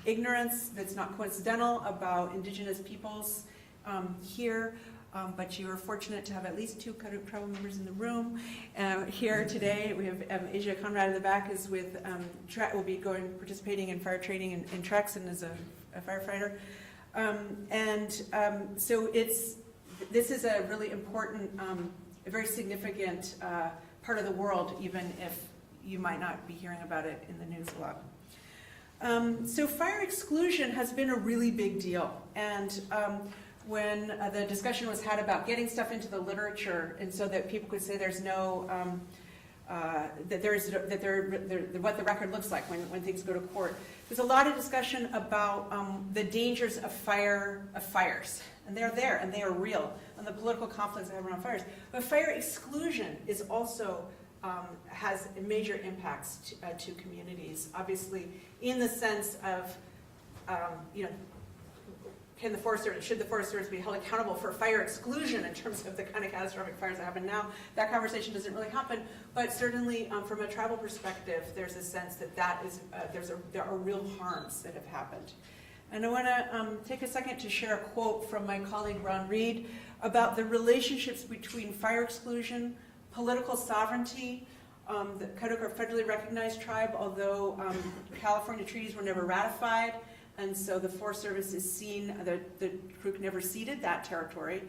ignorance that's not coincidental about indigenous peoples here, but you are fortunate to have at least 2 Kari tribal members in the room. Here today, we have Asia Conrad in the back is with, will be participating in fire training in Trex and is a firefighter. So this is a really important, a very significant part of the world, even if you might not be hearing about it in the news a lot. So fire exclusion has been a really big deal, and when the discussion was had about getting stuff into the literature, and so that people could say there's no what the record looks like when things go to court. There's a lot of discussion about the dangers of fires, and they're there and they are real, and the political conflicts that have around fires. But fire exclusion is also has major impacts to communities. Obviously, in the sense of should the Forest Service be held accountable for fire exclusion in terms of the kind of catastrophic fires that happen now? That conversation doesn't really happen, but certainly from a tribal perspective, there's a sense that there are real harms that have happened. And I want to take a second to share a quote from my colleague Ron Reed about the relationships between fire exclusion, political sovereignty. The Kari are a federally recognized tribe, although California treaties were never ratified. And so the Forest Service is seen, the Crew never ceded that territory.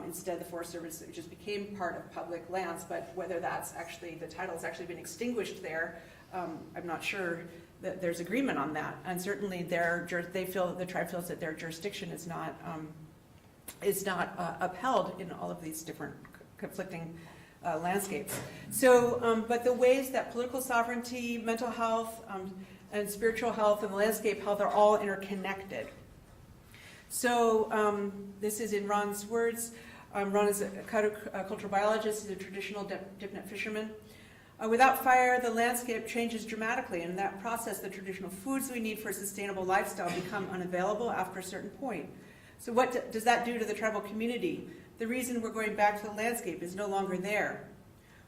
Instead, the Forest Service just became part of public lands, but whether that's actually, the title's actually been extinguished there, I'm not sure that there's agreement on that. And certainly the tribe feels that their jurisdiction is not upheld in all of these different conflicting landscapes. So, but the ways that political sovereignty, mental health, and spiritual health and landscape health are all interconnected. So this is in Ron's words. Ron is a cultural biologist. He's a traditional dip net fisherman. Without fire, the landscape changes dramatically, and in that process, the traditional foods we need for a sustainable lifestyle become unavailable after a certain point. So what does that do to the tribal community? The reason we're going back to the landscape is no longer there.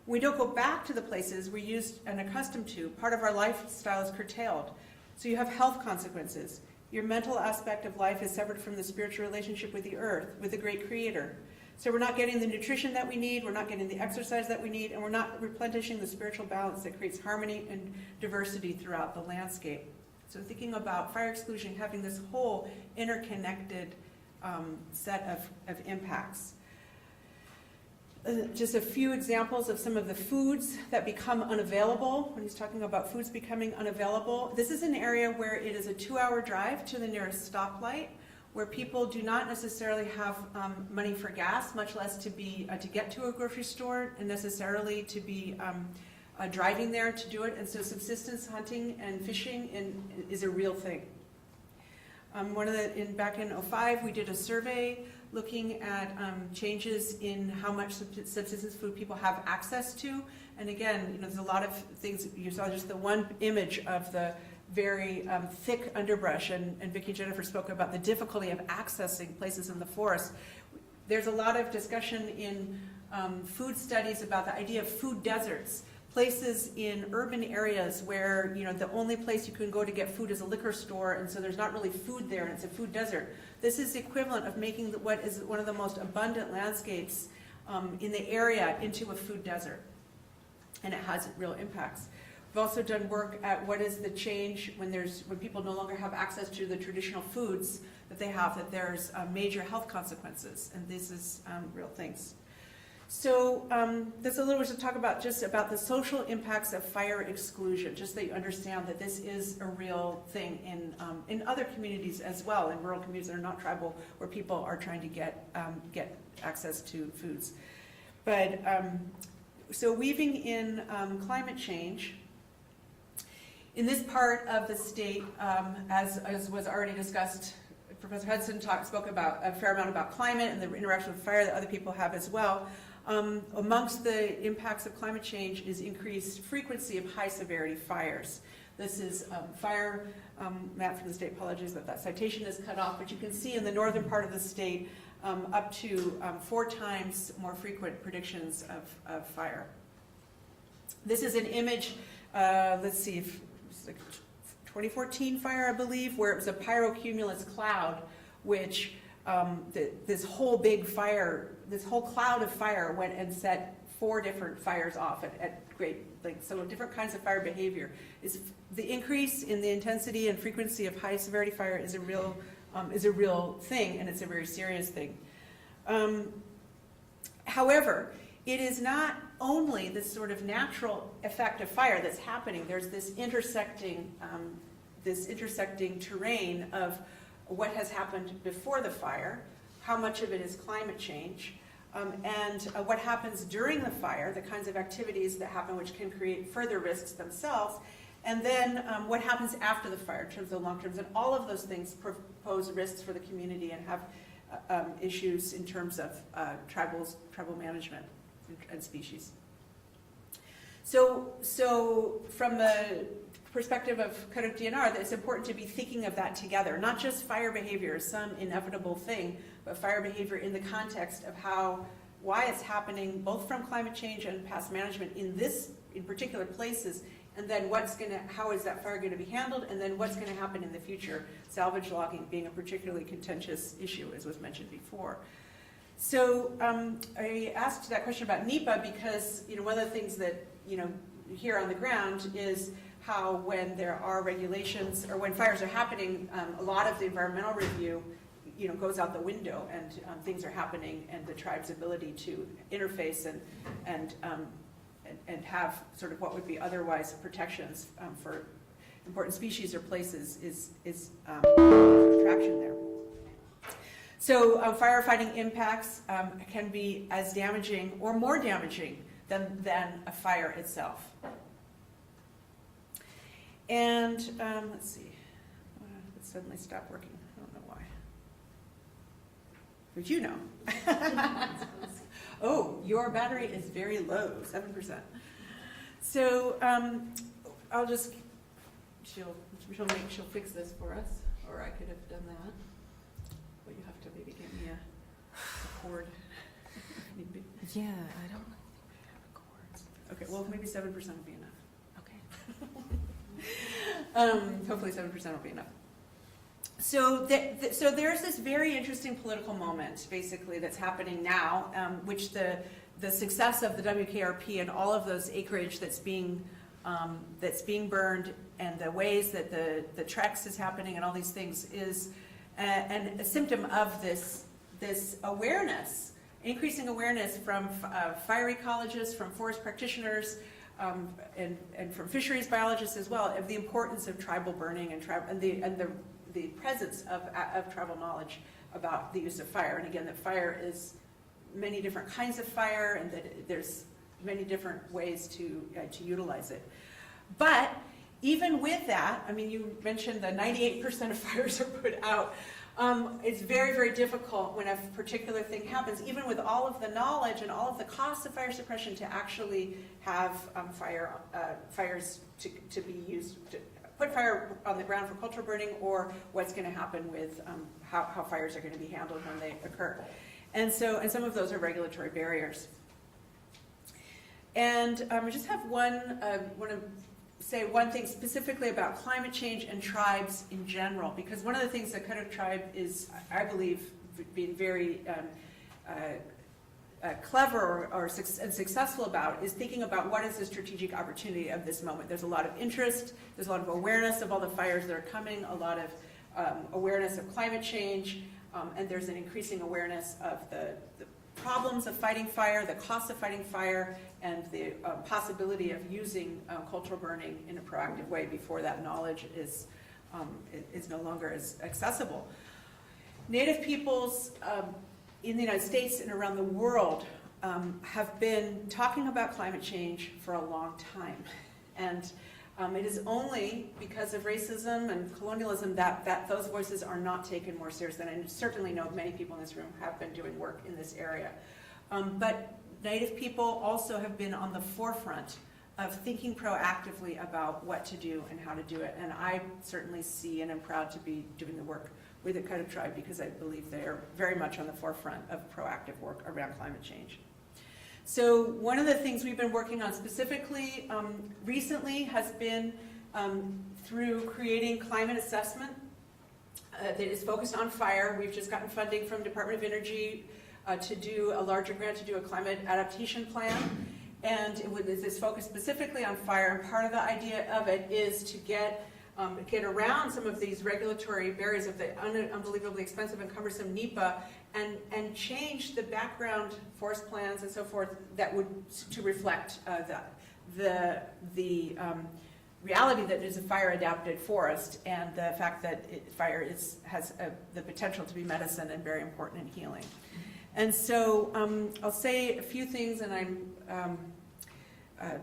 We don't go back to the places we're used and accustomed to. Part of our lifestyle is curtailed. So you have health consequences. Your mental aspect of life is severed from the spiritual relationship with the earth, with the great creator. So we're not getting the nutrition that we need, we're not getting the exercise that we need, and we're not replenishing the spiritual balance that creates harmony and diversity throughout the landscape. So thinking about fire exclusion having this whole interconnected set of impacts. Just a few examples of some of the foods that become unavailable. When he's talking about foods becoming unavailable, this is an area where it is a 2-hour drive to the nearest stoplight, where people do not necessarily have money for gas, much less to get to a grocery store, and necessarily to be driving there to do it. And so subsistence hunting and fishing is a real thing. Back in 2005, we did a survey looking at changes in how much subsistence food people have access to. And again, there's a lot of things. You saw just the one image of the very thick underbrush, and Vicki and Jennifer spoke about the difficulty of accessing places in the forest. There's a lot of discussion in food studies about the idea of food deserts, places in urban areas where, you know, the only place you can go to get food is a liquor store, and so there's not really food there, and it's a food desert. This is the equivalent of making what is one of the most abundant landscapes in the area into a food desert, and it has real impacts. We've also done work at what is the change when people no longer have access to the traditional foods that they have, that there's major health consequences, and this is real things. So there's a little bit to talk about just about the social impacts of fire exclusion, just so you understand that this is a real thing in other communities as well, in rural communities that are not tribal, where people are trying to get access to foods. But so weaving in climate change, in this part of the state, as was already discussed, Professor Hudson spoke about a fair amount about climate and the interaction with fire that other people have as well. Amongst the impacts of climate change is increased frequency of high severity fires. This is fire map from the state. Apologies that citation is cut off, but you can see in the northern part of the state up to 4 times more frequent predictions of fire. This is an image, let's see, if it's like 2014 fire, I believe, where it was a pyrocumulus cloud, which this whole big fire, this whole cloud of fire went and set 4 different fires off at great length. So different kinds of fire behavior. The increase in the intensity and frequency of high severity fire is a real thing, and it's a very serious thing. However, it is not only this sort of natural effect of fire that's happening. There's this intersecting terrain of what has happened before the fire, how much of it is climate change, and what happens during the fire, the kinds of activities that happen which can create further risks themselves, and then what happens after the fire in terms of long terms. And all of those things pose risks for the community and have issues in terms of tribal management and species. So from the perspective of Karuk DNR, it's important to be thinking of that together, not just fire behavior as some inevitable thing, but fire behavior in the context of why it's happening, both from climate change and past management in particular places, and then how is that fire going to be handled, and then what's going to happen in the future, salvage logging being a particularly contentious issue, as was mentioned before. So I asked that question about NEPA because one of the things that here on the ground is how when there are regulations or when fires are happening, a lot of the environmental review goes out the window, and things are happening, and the tribe's ability to interface and have sort of what would be otherwise protections for important species or places is traction there. So firefighting impacts can be as damaging or more damaging than a fire itself. And let's see, it suddenly stopped working. I don't know why. But you know. Oh, your battery is very low, 7%. So I'll just, she'll fix this for us, or I could have done that. But you have to maybe give me a cord. Yeah, I don't think we have a cord. Okay, well maybe 7% will be enough. Okay. Hopefully 7% will be enough. So there's this very interesting political moment, basically, that's happening now, which the success of the WKRP and all of those acreage that's being burned, and the ways that the Trex is happening, and all these things is a symptom of this awareness, increasing awareness from fire ecologists, from forest practitioners, and from fisheries biologists as well, of the importance of tribal burning and the presence of tribal knowledge about the use of fire. And again, that fire is many different kinds of fire, and that there's many different ways to utilize it. But even with that, I mean, you mentioned the 98% of fires are put out. It's very, very difficult when a particular thing happens, even with all of the knowledge and all of the costs of fire suppression, to actually have fires to be used, to put fire on the ground for cultural burning, or what's going to happen with how fires are going to be handled when they occur. And some of those are regulatory barriers. And I just have want to say one thing specifically about climate change and tribes in general, because one of the things that Cuttock Tribe is, I believe, being very clever and successful about is thinking about what is the strategic opportunity of this moment. There's a lot of interest, there's a lot of awareness of all the fires that are coming, a lot of awareness of climate change, and there's an increasing awareness of the problems of fighting fire, the cost of fighting fire, and the possibility of using cultural burning in a proactive way before that knowledge is no longer as accessible. Native peoples in the United States and around the world have been talking about climate change for a long time. And it is only because of racism and colonialism that those voices are not taken more seriously. And I certainly know many people in this room have been doing work in this area. But Native people also have been on the forefront of thinking proactively about what to do and how to do it. And I certainly see and am proud to be doing the work with the Cuttock Tribe because I believe they are very much on the forefront of proactive work around climate change. So one of the things we've been working on specifically recently has been through creating climate assessment that is focused on fire. We've just gotten funding from Department of Energy to do a larger grant to do a climate adaptation plan. And it is focused specifically on fire. And part of the idea of it is to get around some of these regulatory barriers of the unbelievably expensive and cumbersome NEPA and change the background forest plans and so forth that would to reflect the reality that it is a fire adapted forest and the fact that fire has the potential to be medicine and very important in healing. And so I'll say a few things, and I'm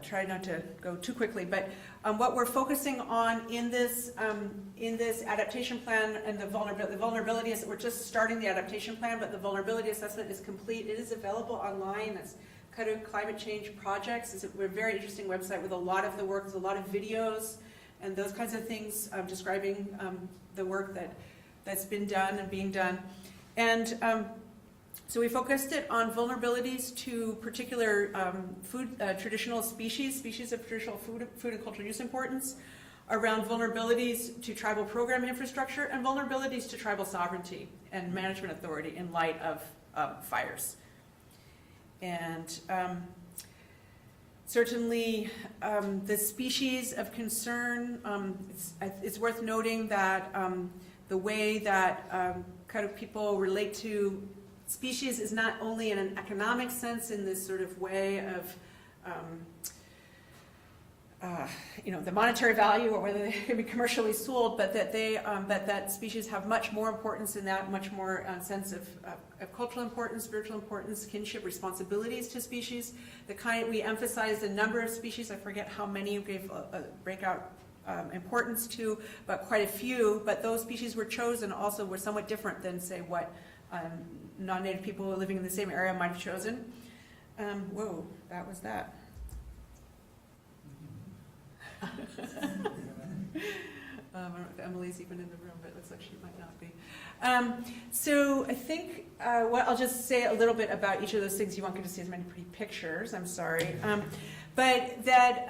try not to go too quickly, but what we're focusing on in this adaptation plan and the vulnerability is we're just starting the adaptation plan, but the vulnerability assessment is complete. It is available online. It's Cuttock Climate Change Projects. It's a very interesting website with a lot of the work. There's a lot of videos and those kinds of things describing the work that's been done and being done. And so we focused it on vulnerabilities to particular traditional species of traditional food and cultural use importance, around vulnerabilities to tribal program infrastructure, and vulnerabilities to tribal sovereignty and management authority in light of fires. And certainly the species of concern, it's worth noting that the way that Cuttock people relate to species is not only in an economic sense in this sort of way of the monetary value or whether they can be commercially sold, but that that species have much more importance in that, much more sense of cultural importance, spiritual importance, kinship, responsibilities to species. We emphasized a number of species. I forget how many we gave breakout importance to, but quite a few. But those species were chosen also were somewhat different than, say, what non-native people living in the same area might have chosen. Whoa, that was that. I don't know if Emily's even in the room, but it looks like she might not be. So I think I'll just say a little bit about each of those things. You won't get to see as many pretty pictures, I'm sorry. But that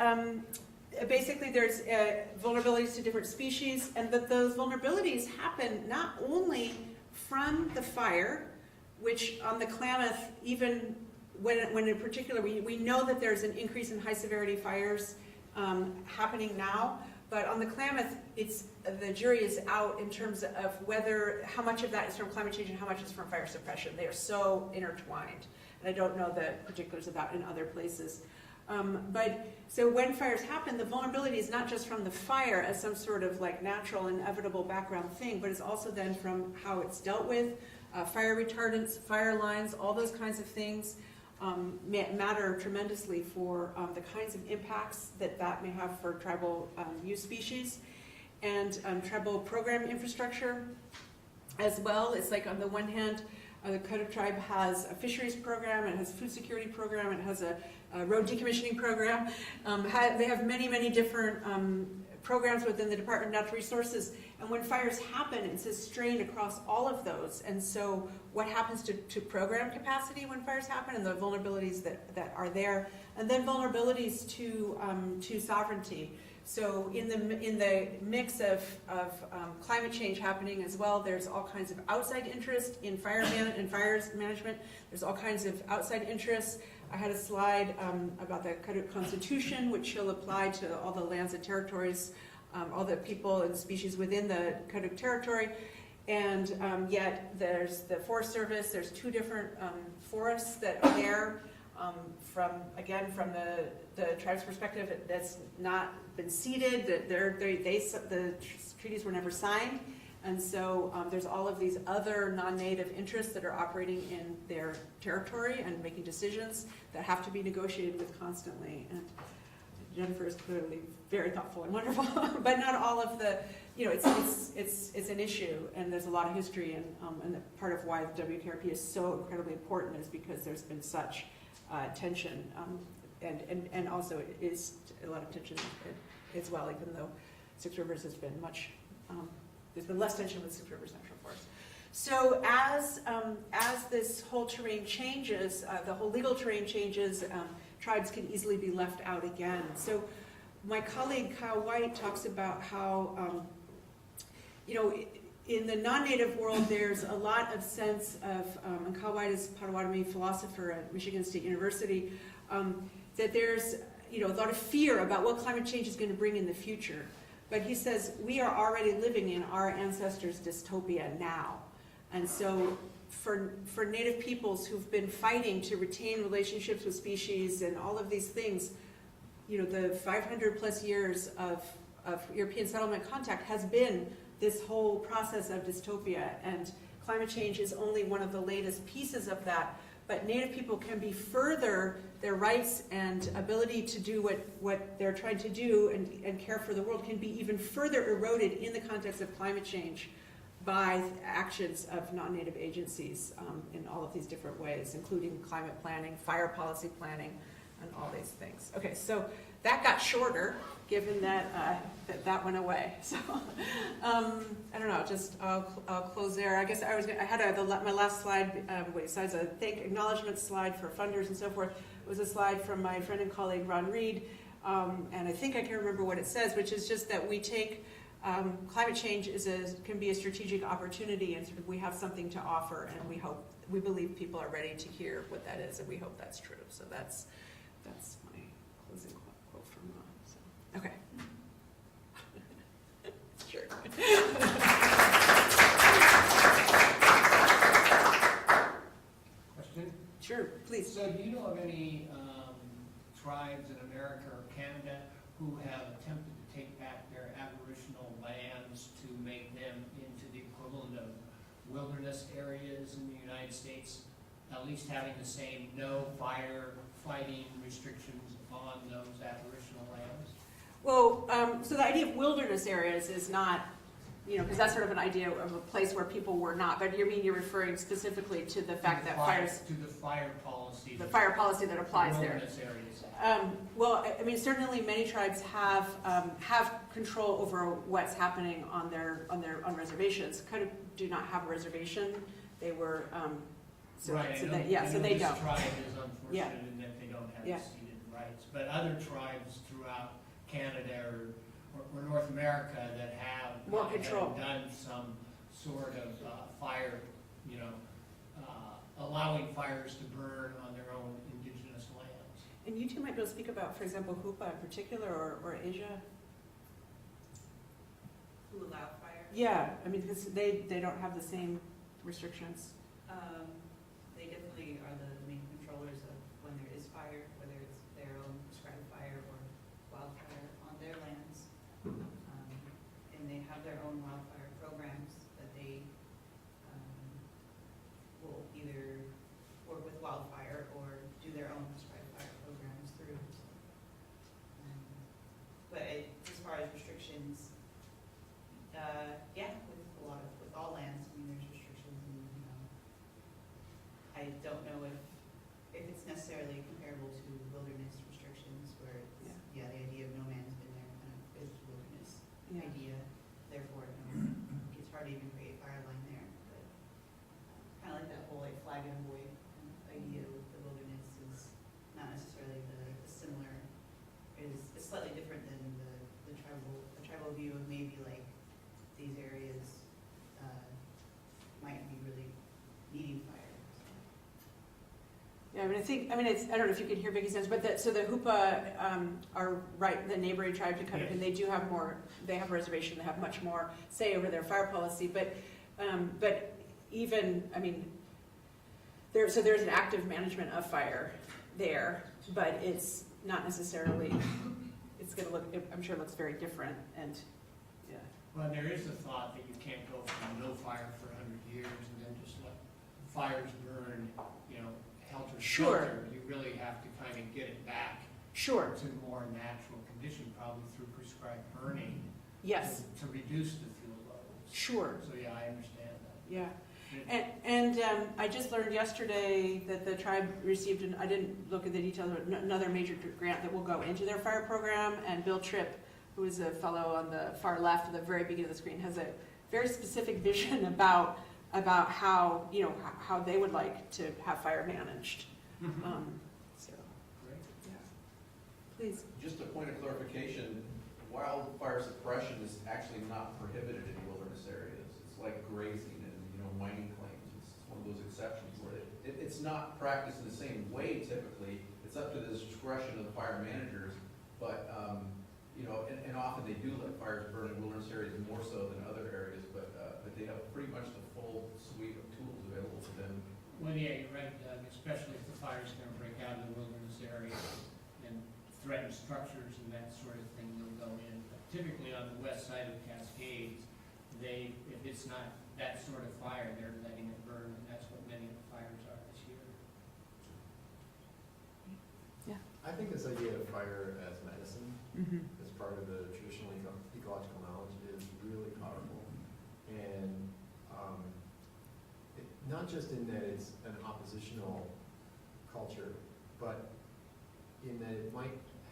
basically there's vulnerabilities to different species, and that those vulnerabilities happen not only from the fire, which on the Klamath, even when in particular, we know that there's an increase in high severity fires happening now, but on the Klamath, the jury is out in terms of how much of that is from climate change and how much is from fire suppression. They are so intertwined, and I don't know the particulars of that in other places. But so when fires happen, the vulnerability is not just from the fire as some sort of like natural, inevitable background thing, but it's also then from how it's dealt with, fire retardants, fire lines, all those kinds of things. Matter tremendously for the kinds of impacts that may have for tribal use species and tribal program infrastructure as well. It's like on the one hand, the Cuttock Tribe has a fisheries program, it has a food security program, it has a road decommissioning program. They have many, many different programs within the Department of Natural Resources. And when fires happen, it's a strain across all of those. And so what happens to program capacity when fires happen and the vulnerabilities that are there, and then vulnerabilities to sovereignty. So in the mix of climate change happening as well, there's all kinds of outside interest in fires management. There's all kinds of outside interests. I had a slide about the Constitution, which shall apply to all the lands and territories, all the people and species within the Kuduk territory. And yet there's the Forest Service, there's 2 different forests that are there. From the tribe's perspective, that's not been ceded, that the treaties were never signed. And so there's all of these other non-native interests that are operating in their territory and making decisions that have to be negotiated with constantly. And Jennifer is clearly very thoughtful and wonderful, but not all of the, it's an issue, and there's a lot of history, and part of why the WKRP is so incredibly important is because there's been such tension, and also it is a lot of tension as well, even though Six Rivers has been much, there's been less tension with Six Rivers National Forest. So as this whole terrain changes, the whole legal terrain changes, tribes can easily be left out again. So my colleague Kyle White talks about how, in the non-native world, there's a lot of sense of, and Kyle White is a Potawatomi philosopher at Michigan State University, that there's a lot of fear about what climate change is going to bring in the future. But he says, we are already living in our ancestors' dystopia now. And so for Native peoples who've been fighting to retain relationships with species and all of these things, the 500 plus years of European settlement contact has been this whole process of dystopia, and climate change is only one of the latest pieces of that. But Native people can be further, their rights and ability to do what they're trying to do and care for the world can be even further eroded in the context of climate change by actions of non-native agencies in all of these different ways, including climate planning, fire policy planning, and all these things. Okay, so that got shorter, given that that went away. So I don't know. I'll close there. I guess I had my last slide. Besides a acknowledgement slide for funders and so forth, was a slide from my friend and colleague Ron Reed, and I think I can remember what it says, which is just that we take climate change can be a strategic opportunity, and sort of we have something to offer, and we believe people are ready to hear what that is, and we hope that's true. So that's my closing quote from Ron. So, okay. Sure. Question? Sure, please. So do you know of any tribes in America or Canada who have attempted to take back their aboriginal lands to make them into the equivalent of wilderness areas in the United States, at least having the same no firefighting restrictions on those aboriginal lands? Well, so the idea of wilderness areas is not, because that's sort of an idea of a place where people were not, but you're referring specifically to the fact that fires... To the fire policy. The fire policy that applies there. Wilderness areas. Well, I mean, certainly many tribes have control over what's happening on reservations. Kind of do not have a reservation. They were, so they don't. This tribe is unfortunate in that they don't have Yeah. ceded rights, but other tribes throughout Canada or North America that have More control. done some sort of fire, allowing fires to burn on their own indigenous lands. And you two might be able to speak about, for example, Hoopa in particular, or Asia. Who allow fire? Yeah, I mean, because they don't have the same restrictions. They definitely are the main controllers of when there is fire, whether it's their own prescribed fire or wildfire on their lands. And they have their own wildfire programs that they will either work with wildfire or do their own prescribed fire programs through. But as far as restrictions, with all lands, I mean, there's restrictions in, is slightly different than the tribal view of maybe like these areas might be really needing fire. Yeah, I mean, I don't know if you could hear Vicky's sense, but so the Hoopa are right, the neighboring tribe to kind of, and they do have more, they have a reservation, they have much more say over their fire policy, but even, I mean, so there's an active management of fire there, but it's not necessarily, it's gonna look, I'm sure it looks very different, and, yeah. Well, there is a thought that you can't go from no fire for 100 years and then just let fires burn, you know, helter Sure. skelter. You really have to kind of get it back Sure, to more natural condition, probably through prescribed burning. yes, To reduce the fuel levels. sure, So, yeah, I understand that. yeah. And I just learned yesterday that the tribe received, I didn't look at the details, but another major grant that will go into their fire program, and Bill Tripp, who is a fellow on the far left at the very beginning of the screen, has a very specific vision about how, you know, how they would like to have fire managed. So, Great. yeah. Please. Just a point of clarification, wildfire suppression is actually not prohibited in wilderness areas. It's like grazing and, you know, mining claims. It's one of those exceptions where it's not practiced in the same way typically. It's up to the discretion of the fire managers, but, you know, and often they do let fires burn in wilderness areas more so than other areas, but they have pretty much the full suite of tools available to them. Well, yeah, you're right, Doug, especially if the fire's gonna break out in the wilderness area and threaten structures and that sort of thing, they'll go in. But typically on the west side of Cascades, if it's not that sort of fire, they're letting it burn, and that's what many of the fires are this year. I think this idea of fire as medicine, Mm-hmm. as part of the traditional ecological knowledge, is really powerful. And not just in that it's an oppositional culture, but in that it might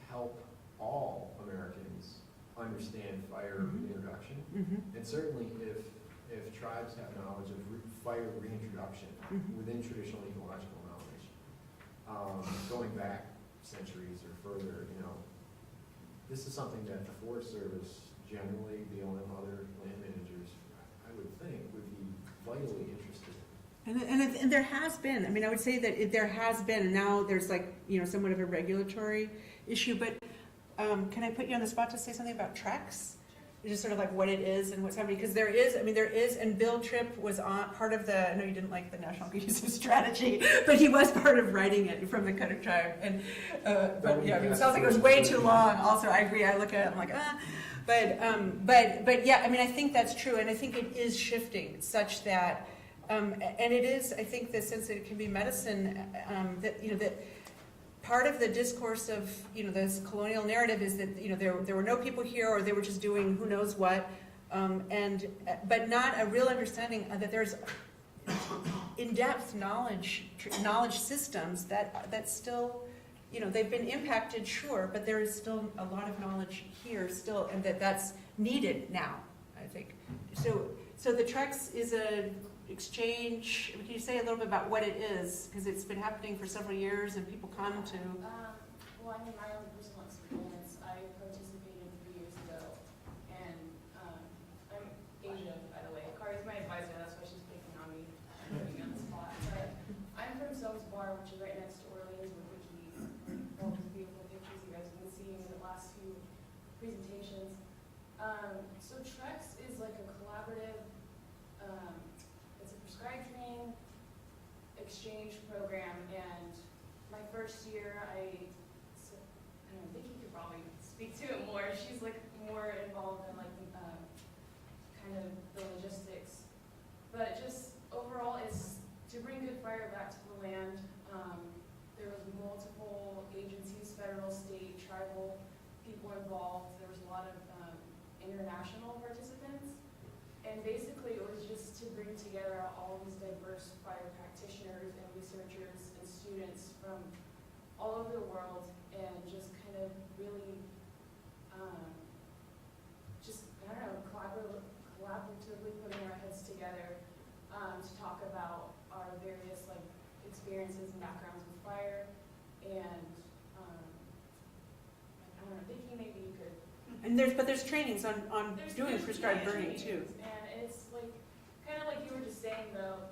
help all Americans understand fire reintroduction. Mm-hmm. And certainly if tribes have knowledge of fire reintroduction within traditional ecological knowledge, going back centuries or further, you know, this is something that the Forest Service generally, BLM, other land managers, I would think, would be vitally interested in. And there has been, I mean, I would say that there has been, and now there's like, you know, somewhat of a regulatory issue, but can I put you on the spot to say something about Trex? Just sort of like what it is and what's happening, because there is, and Bill Tripp was on part of the, I know you didn't like the National Cohesive Strategy, but he was part of writing it from the Cutter tribe, and, but yeah, I mean, it sounds like it was way too long, also, I agree, I look at it, I'm like, but yeah, I mean, I think that's true, and I think it is shifting such that, and it is, I think, the sense that it can be medicine, that, you know, that part of the discourse of, you know, this colonial narrative is that, you know, there were no people here, or they were just doing who knows what, but not a real understanding that there's in-depth knowledge systems that still, you know, they've been impacted, sure, but there is still a lot of knowledge here still, and that's needed now, I think. So the Trex is a exchange. Can you say a little bit about what it is? Because it's been happening for several years, and people come to. Well, I mean, my own personal experience, I participated 3 years ago, and I'm Asian, by the way. Kari's my advisor, that's why she's picking on me, putting me on the spot. But I'm from Bar, which is right next to Orleans, with Vicky, all those beautiful pictures you guys have been seeing in the last few presentations. So Trex is like a collaborative, it's a prescribed training exchange program, and my first year, I don't know, Vicky could probably speak to it more. She's like more involved in like kind of the logistics, but just overall, it's to bring good fire back to the land. There was multiple agencies, federal, state, tribal people involved. There was a lot of international participants. And basically, it was just to bring together all these diverse fire practitioners and researchers and students from all over the world, and just kind of really, just, I don't know, collaboratively putting our heads together to talk about our various like experiences and backgrounds with fire, and I don't know, And there's trainings on doing there's prescribed burning trainings, too. And it's like, kind of like you were just saying though,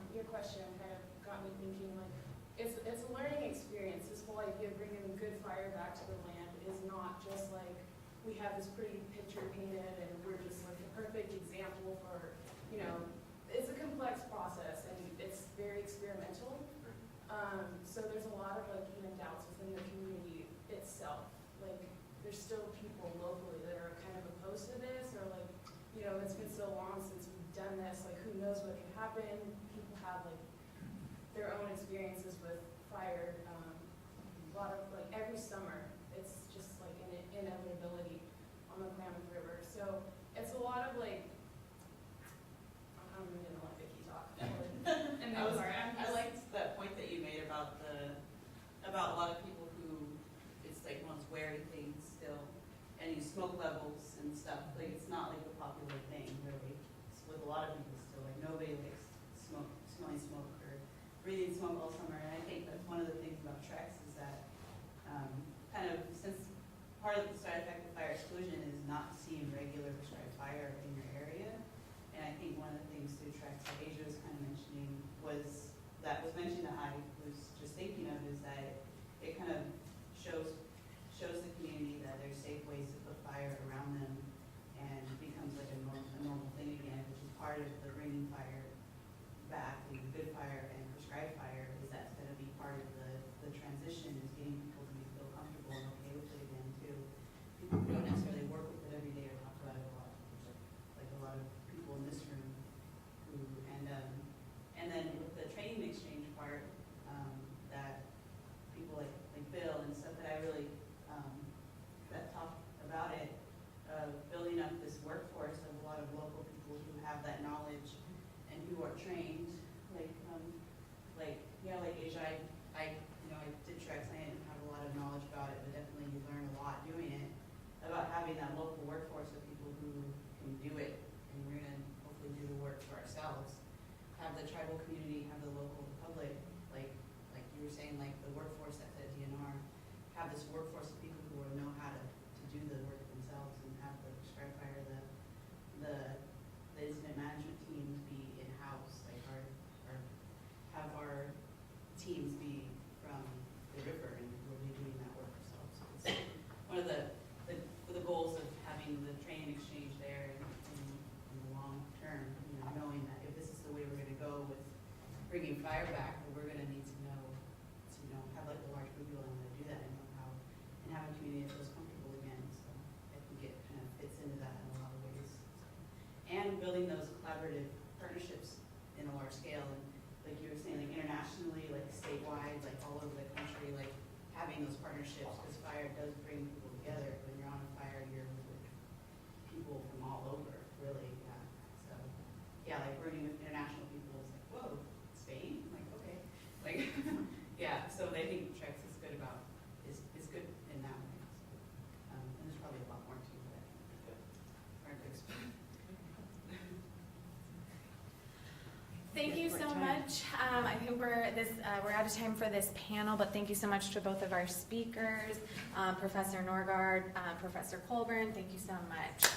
your question kind of got me thinking like, it's a learning experience. This whole idea of bringing good fire back to the land is not just like, we have this pretty picture painted and we're just like the perfect example for, you know, it's a complex process and it's very experimental. So there's a lot of like even doubts within the community itself. Like there's still people locally that are kind of opposed to this, or like, you know, it's been so long since we've done this, like who knows what can happen. People have like their own experiences with fire. A lot of like every summer, it's just like an inevitability on the Klamath River. So it's a lot of like, I'm gonna let Vicky talk. And I I'm sorry, I liked that point that you made about a lot of people who, it's like one's wearing things still, and you smoke levels and stuff, like it's not like the popular thing really, it's with a lot of people still, like nobody likes smelling smoke or breathing smoke all summer, and I think that's one of the things about treks is that, kind of, since part of the side-effective fire exclusion is not seeing regular prescribed fire in your area, and I think one of the things through treks that Asia was kind of mentioning was mentioned that I was just thinking of is that it kind of shows the community that there's safe ways to put fire around them and becomes like a normal thing again, which is part of the bringing fire back, and good fire and prescribed fire is that's going to be part of the transition is getting people to feel comfortable and okay with it again too. People who don't necessarily work with it every day or talk about it a lot, like a lot of people in this room who, and then with the training exchange part, that people like Bill and stuff that I really, that talk about it, building up this workforce of a lot of local people who have that knowledge and who are trained, like Asia, I did treks, I didn't have a lot of knowledge about it, but definitely you learn a lot doing it, about having that local workforce of people who can do it, and we're gonna hopefully do the work for ourselves. Have the tribal community, have the local public, like you were saying, like the workforce that's at DNR, have this workforce of people who will know how to do the work themselves and have the prescribed fire, the incident management teams be in-house, like have our teams be from the river and we'll be doing that work ourselves. So it's one of the goals of having the training exchange there in the long term, knowing that if this is the way we're going to go with bringing fire back, we're going to need to know, have like a large group of people that want to do that and know how, and have a community that feels comfortable again. So I think it kind of fits into that in a lot of ways. And building those collaborative partnerships in a large scale, and like you were saying, like internationally, like statewide, like all over the country, like having those partnerships, because fire does bring people together. When you're on a fire, you're with people from all over, really. Yeah. So yeah, like working with international people is like, whoa, Spain? Like, okay. Like, yeah, so I think treks is good good in that way. So, and there's probably a lot more too, but hard to explain. Thank you so much. I think we're out of time for this panel, but thank you so much to both of our speakers, Professor Norgaard, Professor Colburn. Thank you so much.